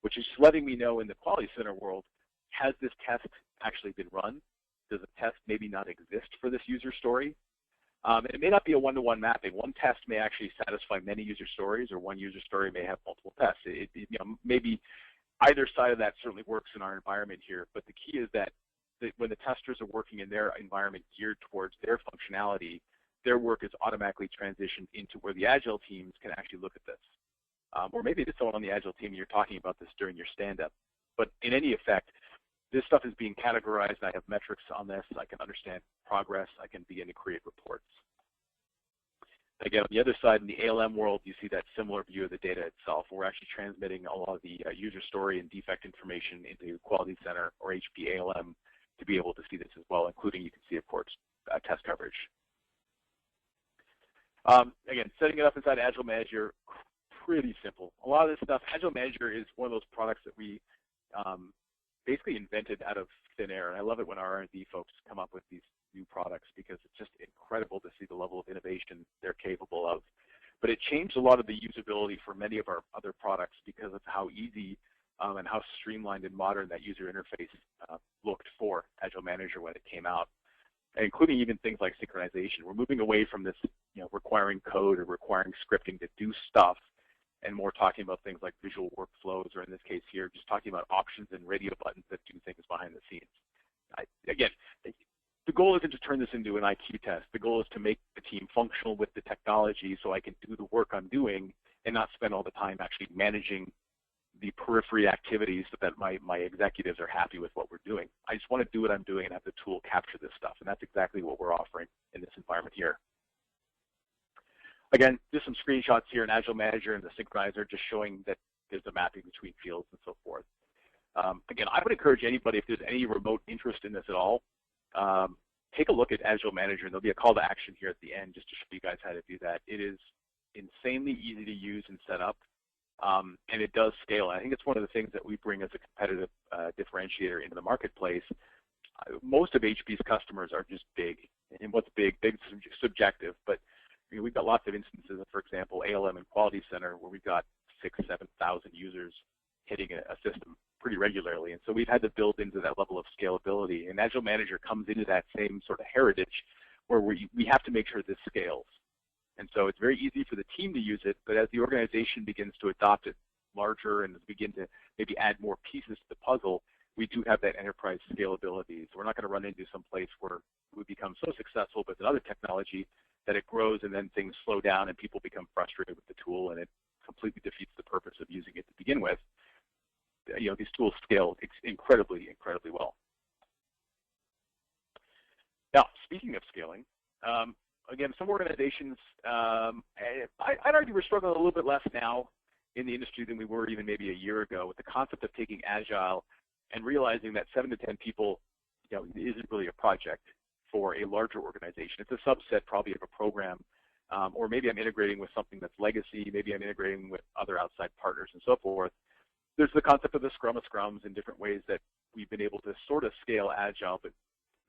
[SPEAKER 2] which is letting me know in the Quality Center world, has this test actually been run? Does a test maybe not exist for this user story? It may not be a one-to-one mapping. One test may actually satisfy many user stories, or one user story may have multiple tests. Maybe either side of that certainly works in our environment here, but the key is that when the testers are working in their environment geared towards their functionality, their work is automatically transitioned into where the Agile teams can actually look at this. Or maybe it's someone on the Agile team, you're talking about this during your stand-up. But in any effect, this stuff is being categorized. I have metrics on this. I can understand progress. I can begin to create reports. Again, on the other side, in the ALM world, you see that similar view of the data itself. We're actually transmitting a lot of the user story and defect information into Quality Center or HP ALM to be able to see this as well, including, you can see, of course, test coverage. Again, setting it up inside Agile Manager, pretty simple. A lot of this stuff, Agile Manager is one of those products that we basically invented out of thin air. And I love it when our R&D folks come up with these new products because it's just incredible to see the level of innovation they're capable of. But it changed a lot of the usability for many of our other products because of how easy and how streamlined and modern that user interface looked for Agile Manager when it came out, including even things like synchronization. We're moving away from this, requiring code or requiring scripting to do stuff, and more talking about things like visual workflows, or in this case here, just talking about options and radio buttons that do things behind the scenes. Again, the goal isn't to turn this into an IQ test. The goal is to make the team functional with the technology so I can do the work I'm doing and not spend all the time actually managing the periphery activities so that my executives are happy with what we're doing. I just want to do what I'm doing and have the tool capture this stuff, and that's exactly what we're offering in this environment here. Again, just some screenshots here in Agile Manager and the synchronizer, just showing that there's a mapping between fields and so forth. Again, I would encourage anybody, if there's any remote interest in this at all, take a look at Agile Manager, and there'll be a call to action here at the end just to show you guys how to do that. It is insanely easy to use and set up, and it does scale. I think it's one of the things that we bring as a competitive differentiator into the marketplace. Most of HP's customers are just big, and what's big? Big is subjective, but we've got lots of instances of, for example, ALM and Quality Center where we've got 6,000 to 7,000 users hitting a system pretty regularly. And so we've had to build into that level of scalability. And Agile Manager comes into that same sort of heritage where we have to make sure this scales. And so it's very easy for the team to use it, but as the organization begins to adopt it larger and begin to maybe add more pieces to the puzzle, we do have that enterprise scalability. So we're not going to run into some place where we become so successful with another technology that it grows and then things slow down and people become frustrated with the tool and it completely defeats the purpose of using it to begin with. These tools scale incredibly, incredibly well. Now, speaking of scaling, again, some organizations, I'd argue we're struggling a little bit less now in the industry than we were even maybe a year ago with the concept of taking Agile and realizing that 7 to 10 people isn't really a project for a larger organization. It's a subset probably of a program, or maybe I'm integrating with something that's legacy, maybe I'm integrating with other outside partners and so forth. There's the concept of the Scrum of Scrums in different ways that we've been able to sort of scale Agile, but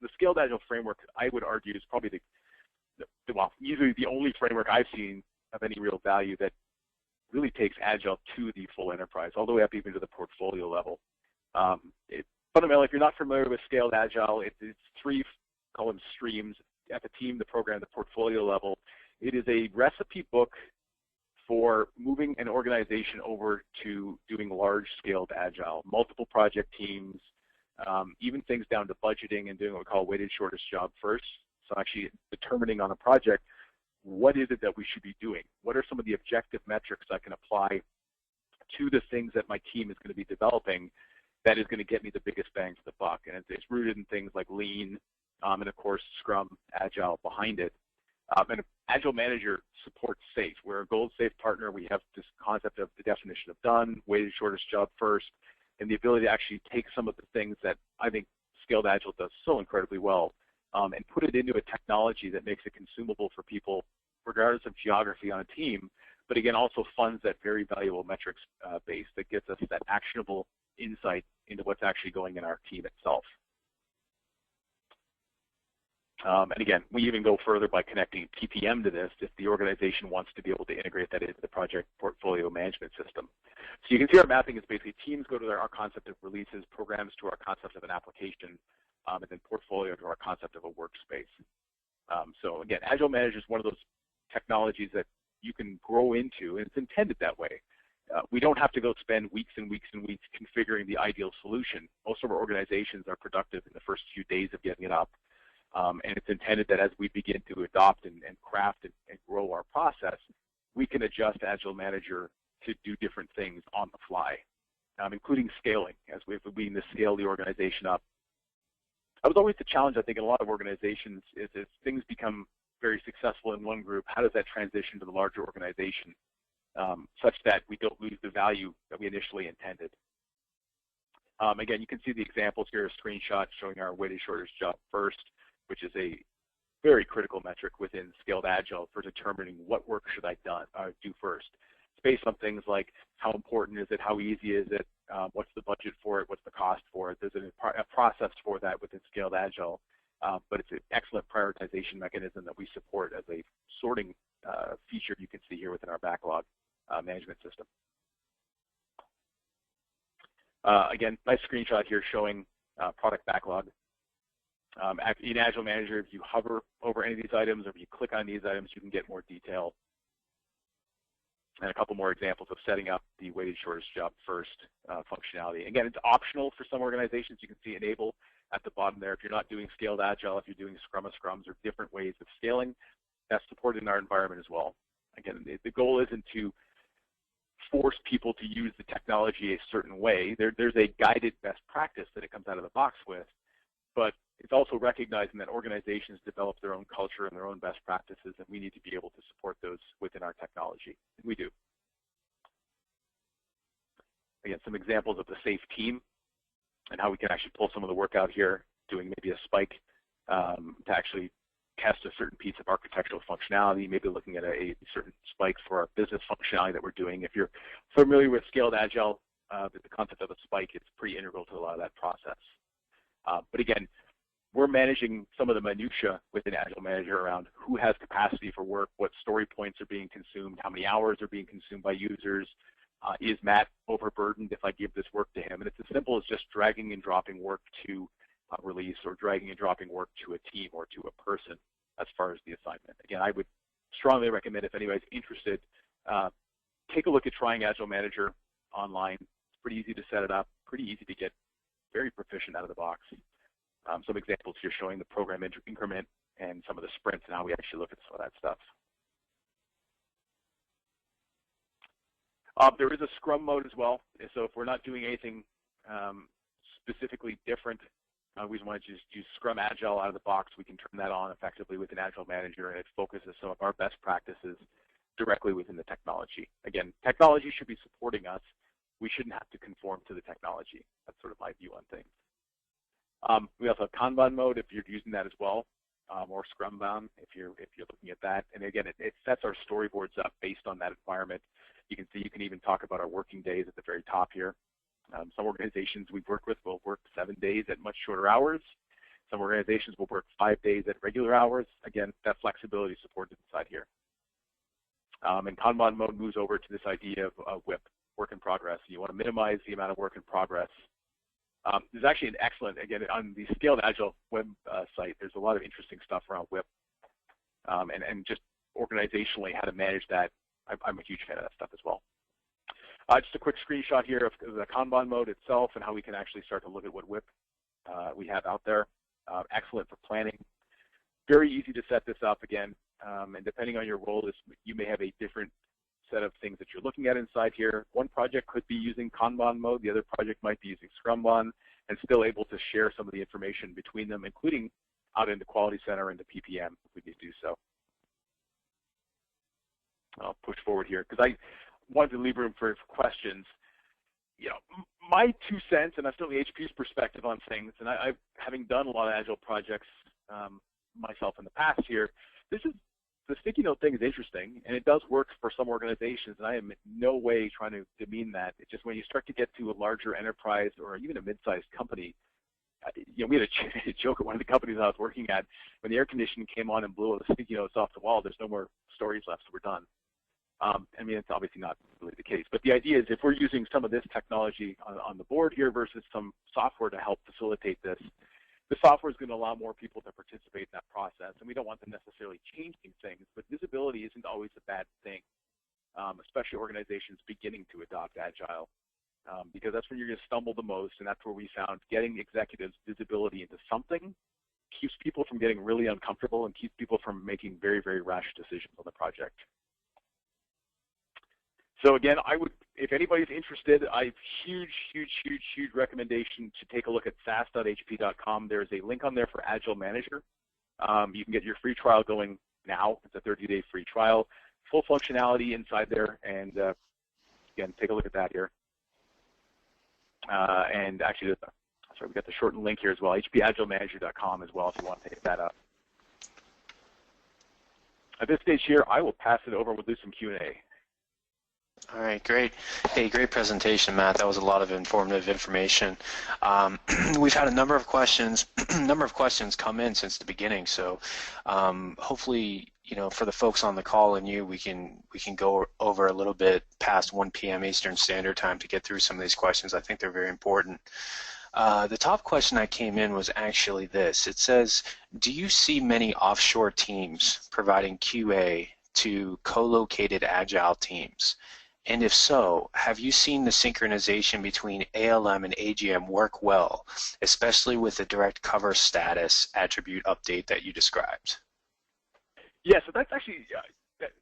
[SPEAKER 2] the scaled Agile framework, I would argue, is probably usually the only framework I've seen of any real value that really takes Agile to the full enterprise, all the way up even to the portfolio level. Fundamentally, if you're not familiar with scaled Agile, it's 3, call them streams, at the team, the program, the portfolio level. It is a recipe book for moving an organization over to doing large-scaled Agile, multiple project teams, even things down to budgeting and doing what we call weighted shortest job first. So actually determining on a project, what is it that we should be doing? What are some of the objective metrics I can apply to the things that my team is going to be developing that is going to get me the biggest bang for the buck. And it's rooted in things like Lean, and of course Scrum, Agile behind it. And Agile Manager supports SAFe. We're a gold SAFe partner. We have this concept of the definition of done, weighted shortest job first, and the ability to actually take some of the things that I think Scaled Agile does so incredibly well, and put it into a technology that makes it consumable for people regardless of geography on a team, but again also funds that very valuable metrics base that gets us that actionable insight into what's actually going in our team itself. And again, we even go further by connecting TPM to this if the organization wants to be able to integrate that into the project portfolio management system. So you can see our mapping is basically teams go to our concept of releases, programs to our concept of an application, and then portfolio to our concept of a workspace. So again, Agile Manager is one of those technologies that you can grow into, and it's intended that way. We don't have to go spend weeks and weeks and weeks configuring the ideal solution. Most of our organizations are productive in the first few days of getting it up. And it's intended that as we begin to adopt and craft and grow our process, we can adjust Agile Manager to do different things on the fly, including scaling as we begin to scale the organization up. That was always the challenge, I think, in a lot of organizations is as things become very successful in one group, how does that transition to the larger organization such that we don't lose the value that we initially intended? Again, you can see the examples here, a screenshot showing our weighted shortest job first, which is a very critical metric within Scaled Agile for determining what work should I do first. It's based on things like how important is it, how easy is it, what's the budget for it, what's the cost for it. There's a process for that within Scaled Agile, but it's an excellent prioritization mechanism that we support as a sorting feature you can see here within our backlog management system. Again, nice screenshot here showing product backlog. In Agile Manager, if you hover over any of these items or if you click on these items, you can get more detail. And a couple more examples of setting up the weighted shortest job first functionality. Again, it's optional for some organizations. You can see enable at the bottom there. If you're not doing Scaled Agile, if you're doing Scrum of Scrums or different ways of scaling, that's supported in our environment as well. Again, the goal isn't to force people to use the technology a certain way. There's a guided best practice that it comes out of the box with, but it's also recognizing that organizations develop their own culture and their own best practices, and we need to be able to support those within our technology, and we do. Again, some examples of the SAFe team and how we can actually pull some of the work out here, doing maybe a spike to actually test a certain piece of architectural functionality, maybe looking at a certain spike for our business functionality that we're doing. If you're familiar with Scaled Agile, the concept of a spike is pretty integral to a lot of that process. But again, we're managing some of the minutia within Agile Manager around who has capacity for work, what story points are being consumed, how many hours are being consumed by users. Is Matt overburdened if I give this work to him? And it's as simple as just dragging and dropping work to release or dragging and dropping work to a team or to a person as far as the assignment. Again, I would strongly recommend if anybody's interested, take a look at trying Agile Manager online. It's pretty easy to set it up, pretty easy to get very proficient out of the box. Some examples here showing the program increment and some of the sprints and how we actually look at some of that stuff. There is a Scrum Mode as well. So if we're not doing anything specifically different, we just want to just use Scrum Agile out of the box. We can turn that on effectively within Agile Manager, and it focuses some of our best practices directly within the technology. Again, technology should be supporting us. We shouldn't have to conform to the technology. That's sort of my view on things. We also have Kanban Mode if you're using that as well, or Scrumban if you're looking at that. And again, it sets our storyboards up based on that environment. You can see you can even talk about our working days at the very top here. Some organizations we've worked with will work 7 days at much shorter hours. Some organizations will work 5 days at regular hours. Again, that flexibility is supported inside here. And Kanban Mode moves over to this idea of WIP, work in progress. You want to minimize the amount of work in progress. There's actually an excellent, again, on the Scaled Agile web site, there's a lot of interesting stuff around WIP and just organizationally how to manage that. I'm a huge fan of that stuff as well. Just a quick screenshot here of the Kanban Mode itself and how we can actually start to look at what WIP we have out there. Excellent for planning. Very easy to set this up again, and depending on your role, you may have a different set of things that you're looking at inside here. One project could be using Kanban mode, the other project might be using Scrum Mode, and still able to share some of the information between them, including out in the Quality Center and the PPM if we need to do so. I'll push forward here because I wanted to leave room for questions. You know, my 2 cents, and that's certainly HP's perspective on things, and I've having done a lot of Agile projects myself in the past here, the sticky note thing is interesting, and it does work for some organizations, and I am in no way trying to demean that. It's just when you start to get to a larger enterprise or even a mid-sized company, you know, we had a joke at one of the companies I was working at, when the air conditioning came on and blew all the sticky notes off the wall, there's no more stories left, so we're done. I mean, it's obviously not really the case, but the idea is if we're using some of this technology on the board here versus some software to help facilitate this, the software is going to allow more people to participate in that process, and we don't want them necessarily changing things, but visibility isn't always a bad thing, especially organizations beginning to adopt Agile, because that's when you're going to stumble the most, and that's where we found getting executives visibility into something keeps people from getting really uncomfortable and keeps people from making very, very rash decisions on the project. So again, I would, if anybody's interested, I have huge recommendation to take a look at sas.hp.com. There's a link on there for Agile Manager. You can get your free trial going now. It's a 30-day free trial, full functionality inside there, and again, take a look at that here. And actually, sorry, we got the shortened link here as well, hpagilemanager.com as well if you want to take that up. At this stage here, I will pass it over. We'll do some Q&A.
[SPEAKER 1] All right, great. Hey, great presentation, Matt. That was a lot of informative information. We've had a number of questions come in since the beginning. So hopefully, you know, for the folks on the call and you, we can go over a little bit past 1 p.m. Eastern Standard Time to get through some of these questions. I think they're very important. The top question that came in was actually this. It says, do you see many offshore teams providing QA to co-located Agile teams? And if so, have you seen the synchronization between ALM and AGM work well, especially with the direct cover status attribute update that you described?
[SPEAKER 2] Yeah, so that's actually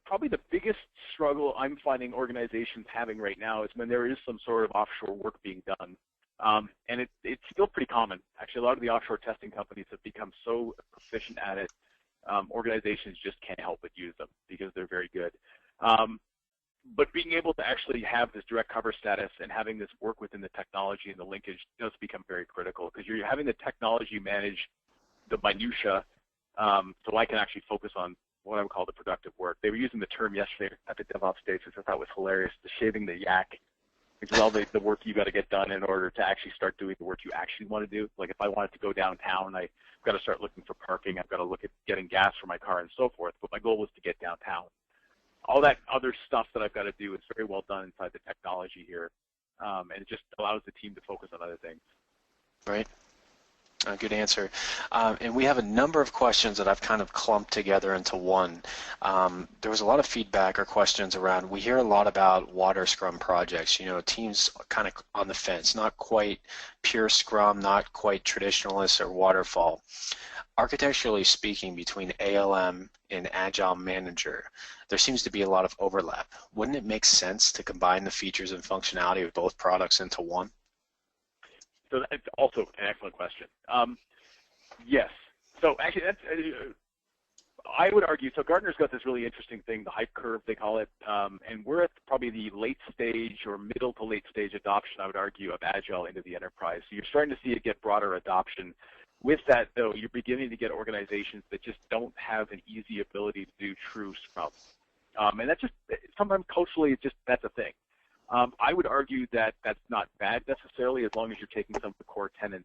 [SPEAKER 2] probably the biggest struggle I'm finding organizations having right now is when there is some sort of offshore work being done. And it's still pretty common. Actually, a lot of the offshore testing companies have become so proficient at it, organizations just can't help but use them because they're very good. But being able to actually have this direct cover status and having this work within the technology and the linkage does become very critical because you're having the technology manage the minutia, so I can actually focus on what I would call the productive work. They were using the term yesterday at the DevOps stage, which I thought was hilarious, the shaving the yak. Because all the work you got to get done in order to actually start doing the work you actually want to do. Like if I wanted to go downtown, I've got to start looking for parking. I've got to look at getting gas for my car and so forth. But my goal was to get downtown. All that other stuff that I've got to do is very well done inside the technology here, and it just allows the team to focus on other things.
[SPEAKER 1] Right. Good answer. And we have a number of questions that I've kind of clumped together into one. There was a lot of feedback or questions around, we hear a lot about water Scrum projects, you know, teams kind of on the fence, not quite pure Scrum, not quite traditionalist or waterfall. Architecturally speaking, between ALM and Agile Manager, there seems to be a lot of overlap. Wouldn't it make sense to combine the features and functionality of both products into one?
[SPEAKER 2] So that's also an excellent question. Yes. So actually, that's, I would argue, so Gartner's got this really interesting thing, the hype curve, they call it, and we're at probably the late stage or middle to late stage adoption, I would argue, of Agile into the enterprise. So you're starting to see it get broader adoption. With that, though, you're beginning to get organizations that just don't have an easy ability to do true Scrum. And that's just, sometimes culturally, it's just, that's a thing. I would argue that that's not bad necessarily as long as you're taking some of the core tenets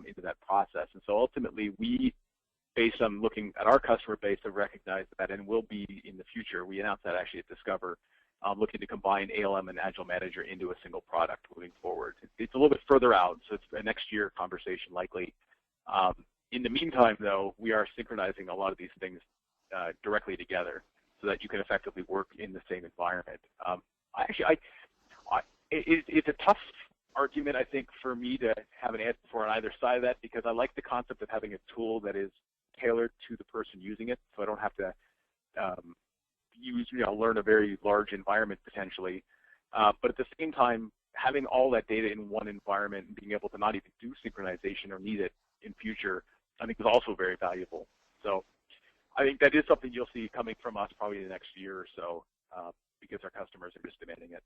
[SPEAKER 2] into that process. And so ultimately, we, based on looking at our customer base, have recognized that and will be in the future. We announced that actually at Discover, looking to combine ALM and Agile Manager into a single product moving forward. It's a little bit further out, so it's a next year conversation likely. In the meantime, though, we are synchronizing a lot of these things directly together so that you can effectively work in the same environment. It's a tough argument, I think, for me to have an answer for on either side of that because I like the concept of having a tool that is tailored to the person using it, so I don't have to use, learn a very large environment potentially. But at the same time, having all that data in one environment and being able to not even do synchronization or need it in future, I think is also very valuable. So I think that is something you'll see coming from us probably in the next year or so, because our customers are just demanding it.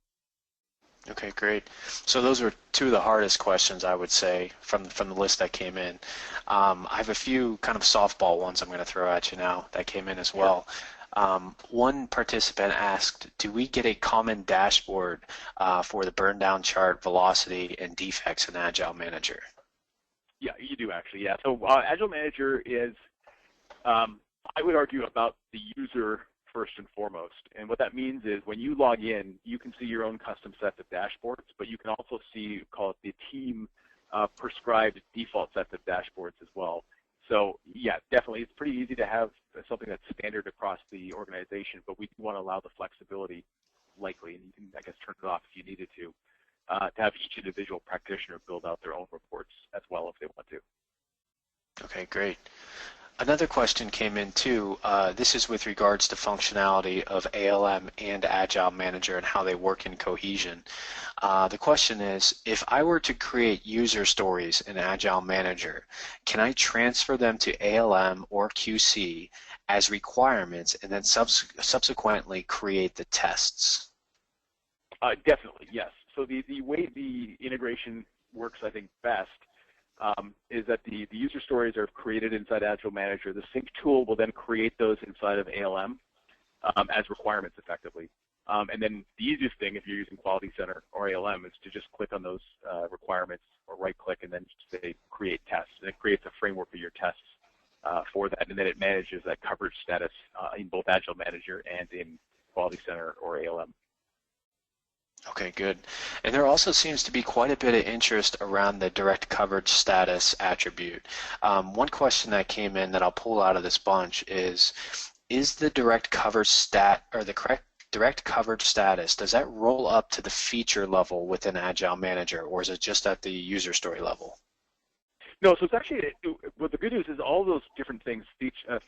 [SPEAKER 1] Okay, great. So those were two of the hardest questions, I would say, from the list that came in. I have a few kind of softball ones I'm going to throw at you now that came in as well. One participant asked, do we get a common dashboard for the burn down chart, velocity, and defects in Agile Manager?
[SPEAKER 2] Yeah, you do actually, yeah. So Agile Manager is, I would argue, about the user first and foremost. And what that means is when you log in, you can see your own custom sets of dashboards, but you can also see, call it the team prescribed default sets of dashboards as well. So yeah, definitely, it's pretty easy to have something that's standard across the organization, but we want to allow the flexibility, likely, and you can, I guess, turn it off if you needed to have each individual practitioner build out their own reports as well if they want to.
[SPEAKER 1] Okay, great. Another question came in too. This is with regards to functionality of ALM and Agile Manager and how they work in cohesion. The question is, if I were to create user stories in Agile Manager, can I transfer them to ALM or QC as requirements and then subsequently create the tests?
[SPEAKER 2] Definitely, yes. So the way the integration works, I think, best is that the user stories are created inside Agile Manager. The sync tool will then create those inside of ALM as requirements effectively. And then the easiest thing, if you're using Quality Center or ALM, is to just click on those requirements or right-click and then say create tests. And it creates a framework for your tests for that, and then it manages that coverage status in both Agile Manager and in Quality Center or ALM.
[SPEAKER 1] Okay, good. And there also seems to be quite a bit of interest around the direct coverage status attribute. One question that came in that I'll pull out of this bunch is the direct coverage direct coverage status, does that roll up to the feature level within Agile Manager, or is it just at the user story level?
[SPEAKER 2] No, so it's actually, well, the good news is all those different things,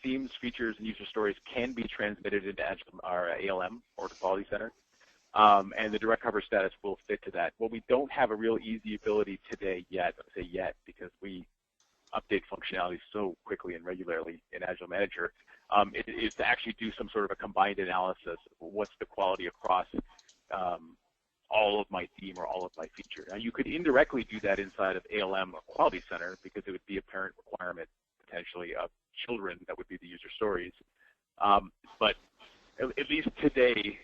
[SPEAKER 2] themes, features, and user stories can be transmitted into Agile, or ALM or to Quality Center. And the direct coverage status will fit to that. Well, we don't have a real easy ability today yet, I say yet, because we update functionality so quickly and regularly in Agile Manager, is to actually do some sort of a combined analysis of what's the quality across all of my theme or all of my feature. Now, you could indirectly do that inside of ALM or Quality Center because it would be a parent requirement, potentially, of children that would be the user stories. But at least today,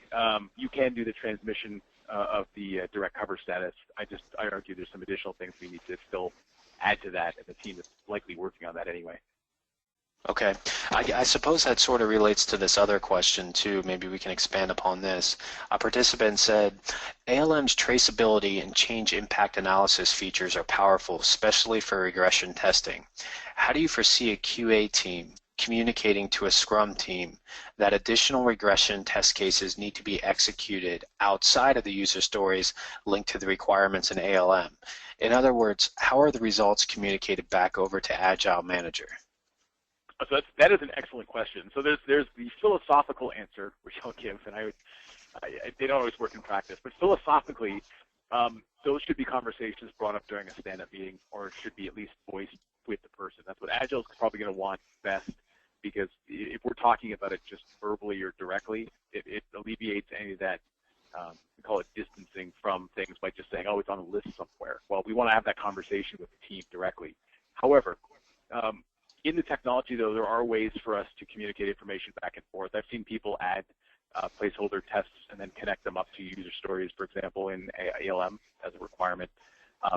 [SPEAKER 2] you can do the transmission of the direct cover status. I argue there's some additional things we need to still add to that, and the team is likely working on that anyway.
[SPEAKER 1] Okay. I suppose that sort of relates to this other question too. Maybe we can expand upon this. A participant said, ALM's traceability and change impact analysis features are powerful, especially for regression testing. How do you foresee a QA team communicating to a Scrum team that additional regression test cases need to be executed outside of the user stories linked to the requirements in ALM? In other words, how are the results communicated back over to Agile Manager?
[SPEAKER 2] So that is an excellent question. So there's the philosophical answer, which I'll give, and they don't always work in practice, but philosophically, those should be conversations brought up during a stand-up meeting, or should be at least voiced with the person. That's what Agile is probably going to want best, because if we're talking about it just verbally or directly, it alleviates any of that, we call it distancing from things by just saying, oh, it's on a list somewhere. Well, we want to have that conversation with the team directly. However, in the technology, though, there are ways for us to communicate information back and forth. I've seen people add placeholder tests and then connect them up to user stories, for example, in ALM as a requirement.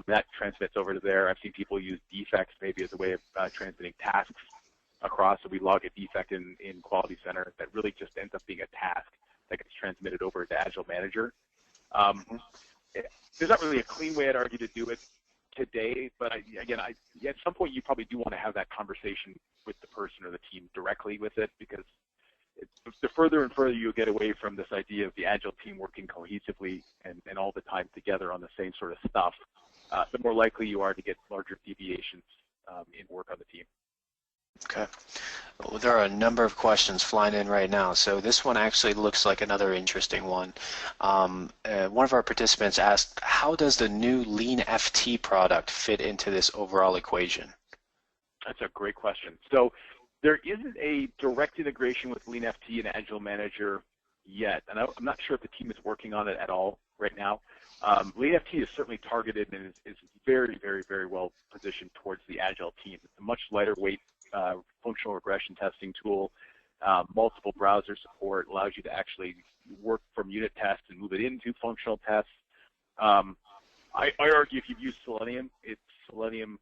[SPEAKER 2] That transmits over to there. I've seen people use defects maybe as a way of transmitting tasks across. So we log a defect in Quality Center that really just ends up being a task that gets transmitted over to Agile Manager. There's not really a clean way, I'd argue, to do it today, but again, at some point you probably do want to have that conversation with the person or the team directly with it, because the further and further you get away from this idea of the Agile team working cohesively and all the time together on the same sort of stuff, the more likely you are to get larger deviations in work on the team.
[SPEAKER 1] Okay. Well, there are a number of questions flying in right now, so this one actually looks like another interesting one. One of our participants asked, how does the new Lean FT product fit into this overall equation?
[SPEAKER 2] That's a great question. So there isn't a direct integration with Lean FT and Agile Manager yet, and I'm not sure if the team is working on it at all right now. Lean FT is certainly targeted and is very, very, very well positioned towards the Agile team. It's a much lighter weight functional regression testing tool, multiple browser support, allows you to actually work from unit tests and move it into functional tests. I argue if you've used Selenium, it's Selenium++.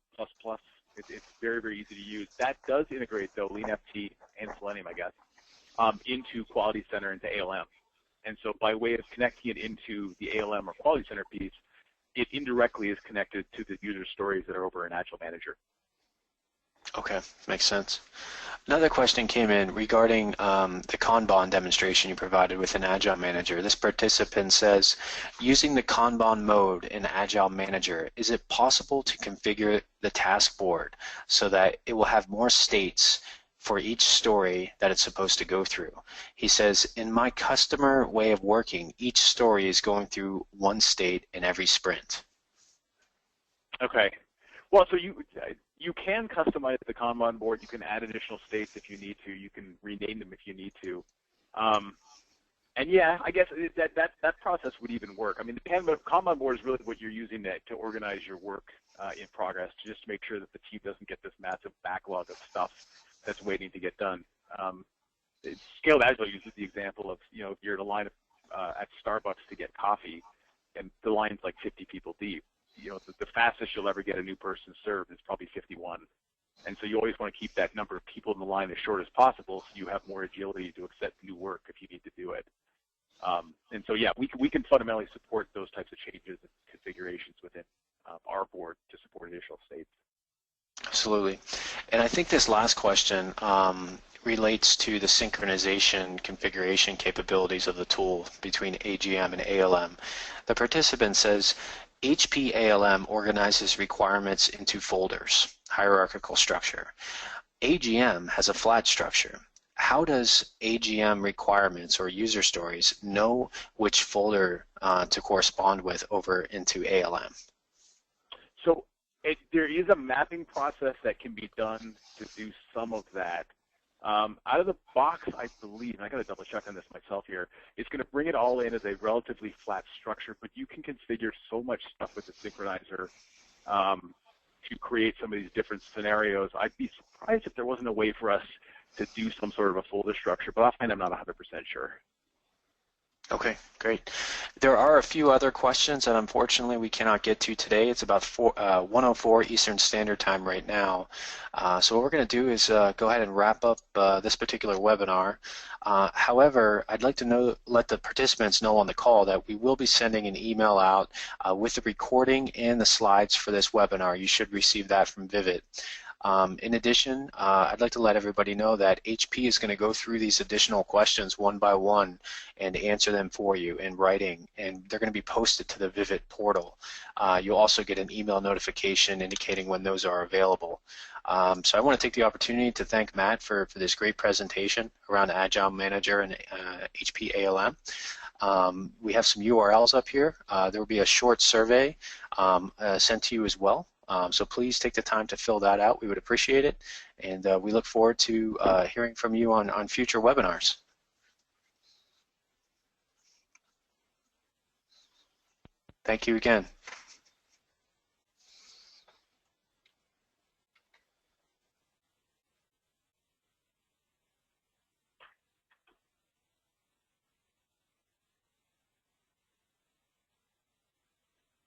[SPEAKER 2] It's very, very easy to use. That does integrate, though, Lean FT and Selenium, I guess, into Quality Center, into ALM. And so by way of connecting it into the ALM or Quality Center piece, it indirectly is connected to the user stories that are over in Agile Manager.
[SPEAKER 1] Okay, makes sense. Another question came in regarding the Kanban demonstration you provided with an Agile Manager. This participant says, using the Kanban mode in Agile Manager, is it possible to configure the task board so that it will have more states for each story that it's supposed to go through? He says, in my customer way of working, each story is going through one state in every sprint.
[SPEAKER 2] Okay. Well, so you can customize the Kanban board. You can add additional states if you need to. You can rename them if you need to. And yeah, I guess that process would even work. I mean, the Kanban board is really what you're using to organize your work in progress, to just make sure that the team doesn't get this massive backlog of stuff that's waiting to get done. Scaled Agile uses the example of, if you're in a line at Starbucks to get coffee, and the line's like 50 people deep. The fastest you'll ever get a new person served is probably 51. And so you always want to keep that number of people in the line as short as possible so you have more agility to accept new work if you need to do it. And so, yeah, we can fundamentally support those types of changes and configurations within our board to support additional states.
[SPEAKER 1] Absolutely. And I think this last question relates to the synchronization configuration capabilities of the tool between AGM and ALM. The participant says, HP ALM organizes requirements into folders, hierarchical structure. AGM has a flat structure. How does AGM requirements or user stories know which folder to correspond with over into ALM?
[SPEAKER 2] So there is a mapping process that can be done to do some of that. Out of the box, I believe, and I got to double check on this myself here, it's going to bring it all in as a relatively flat structure, but you can configure so much stuff with the synchronizer to create some of these different scenarios. I'd be surprised if there wasn't a way for us to do some sort of a folder structure, but offhand I'm not 100% sure.
[SPEAKER 1] Okay, great. There are a few other questions that unfortunately we cannot get to today. It's about 1:04 Eastern Standard Time right now. So what we're going to do is go ahead and wrap up this particular webinar. However, I'd like to let the participants know on the call that we will be sending an email out with the recording and the slides for this webinar. You should receive that from Vivid. In addition, I'd like to let everybody know that HP is going to go through these additional questions one by one and answer them for you in writing, and they're going to be posted to the Vivid portal. You'll also get an email notification indicating when those are available. So I want to take the opportunity to thank Matt for this great presentation around Agile Manager and HP ALM. We have some URLs up here. There will be a short survey sent to you as well. So please take the time to fill that out. We would appreciate it. And we look forward to hearing from you on future webinars. Thank you again.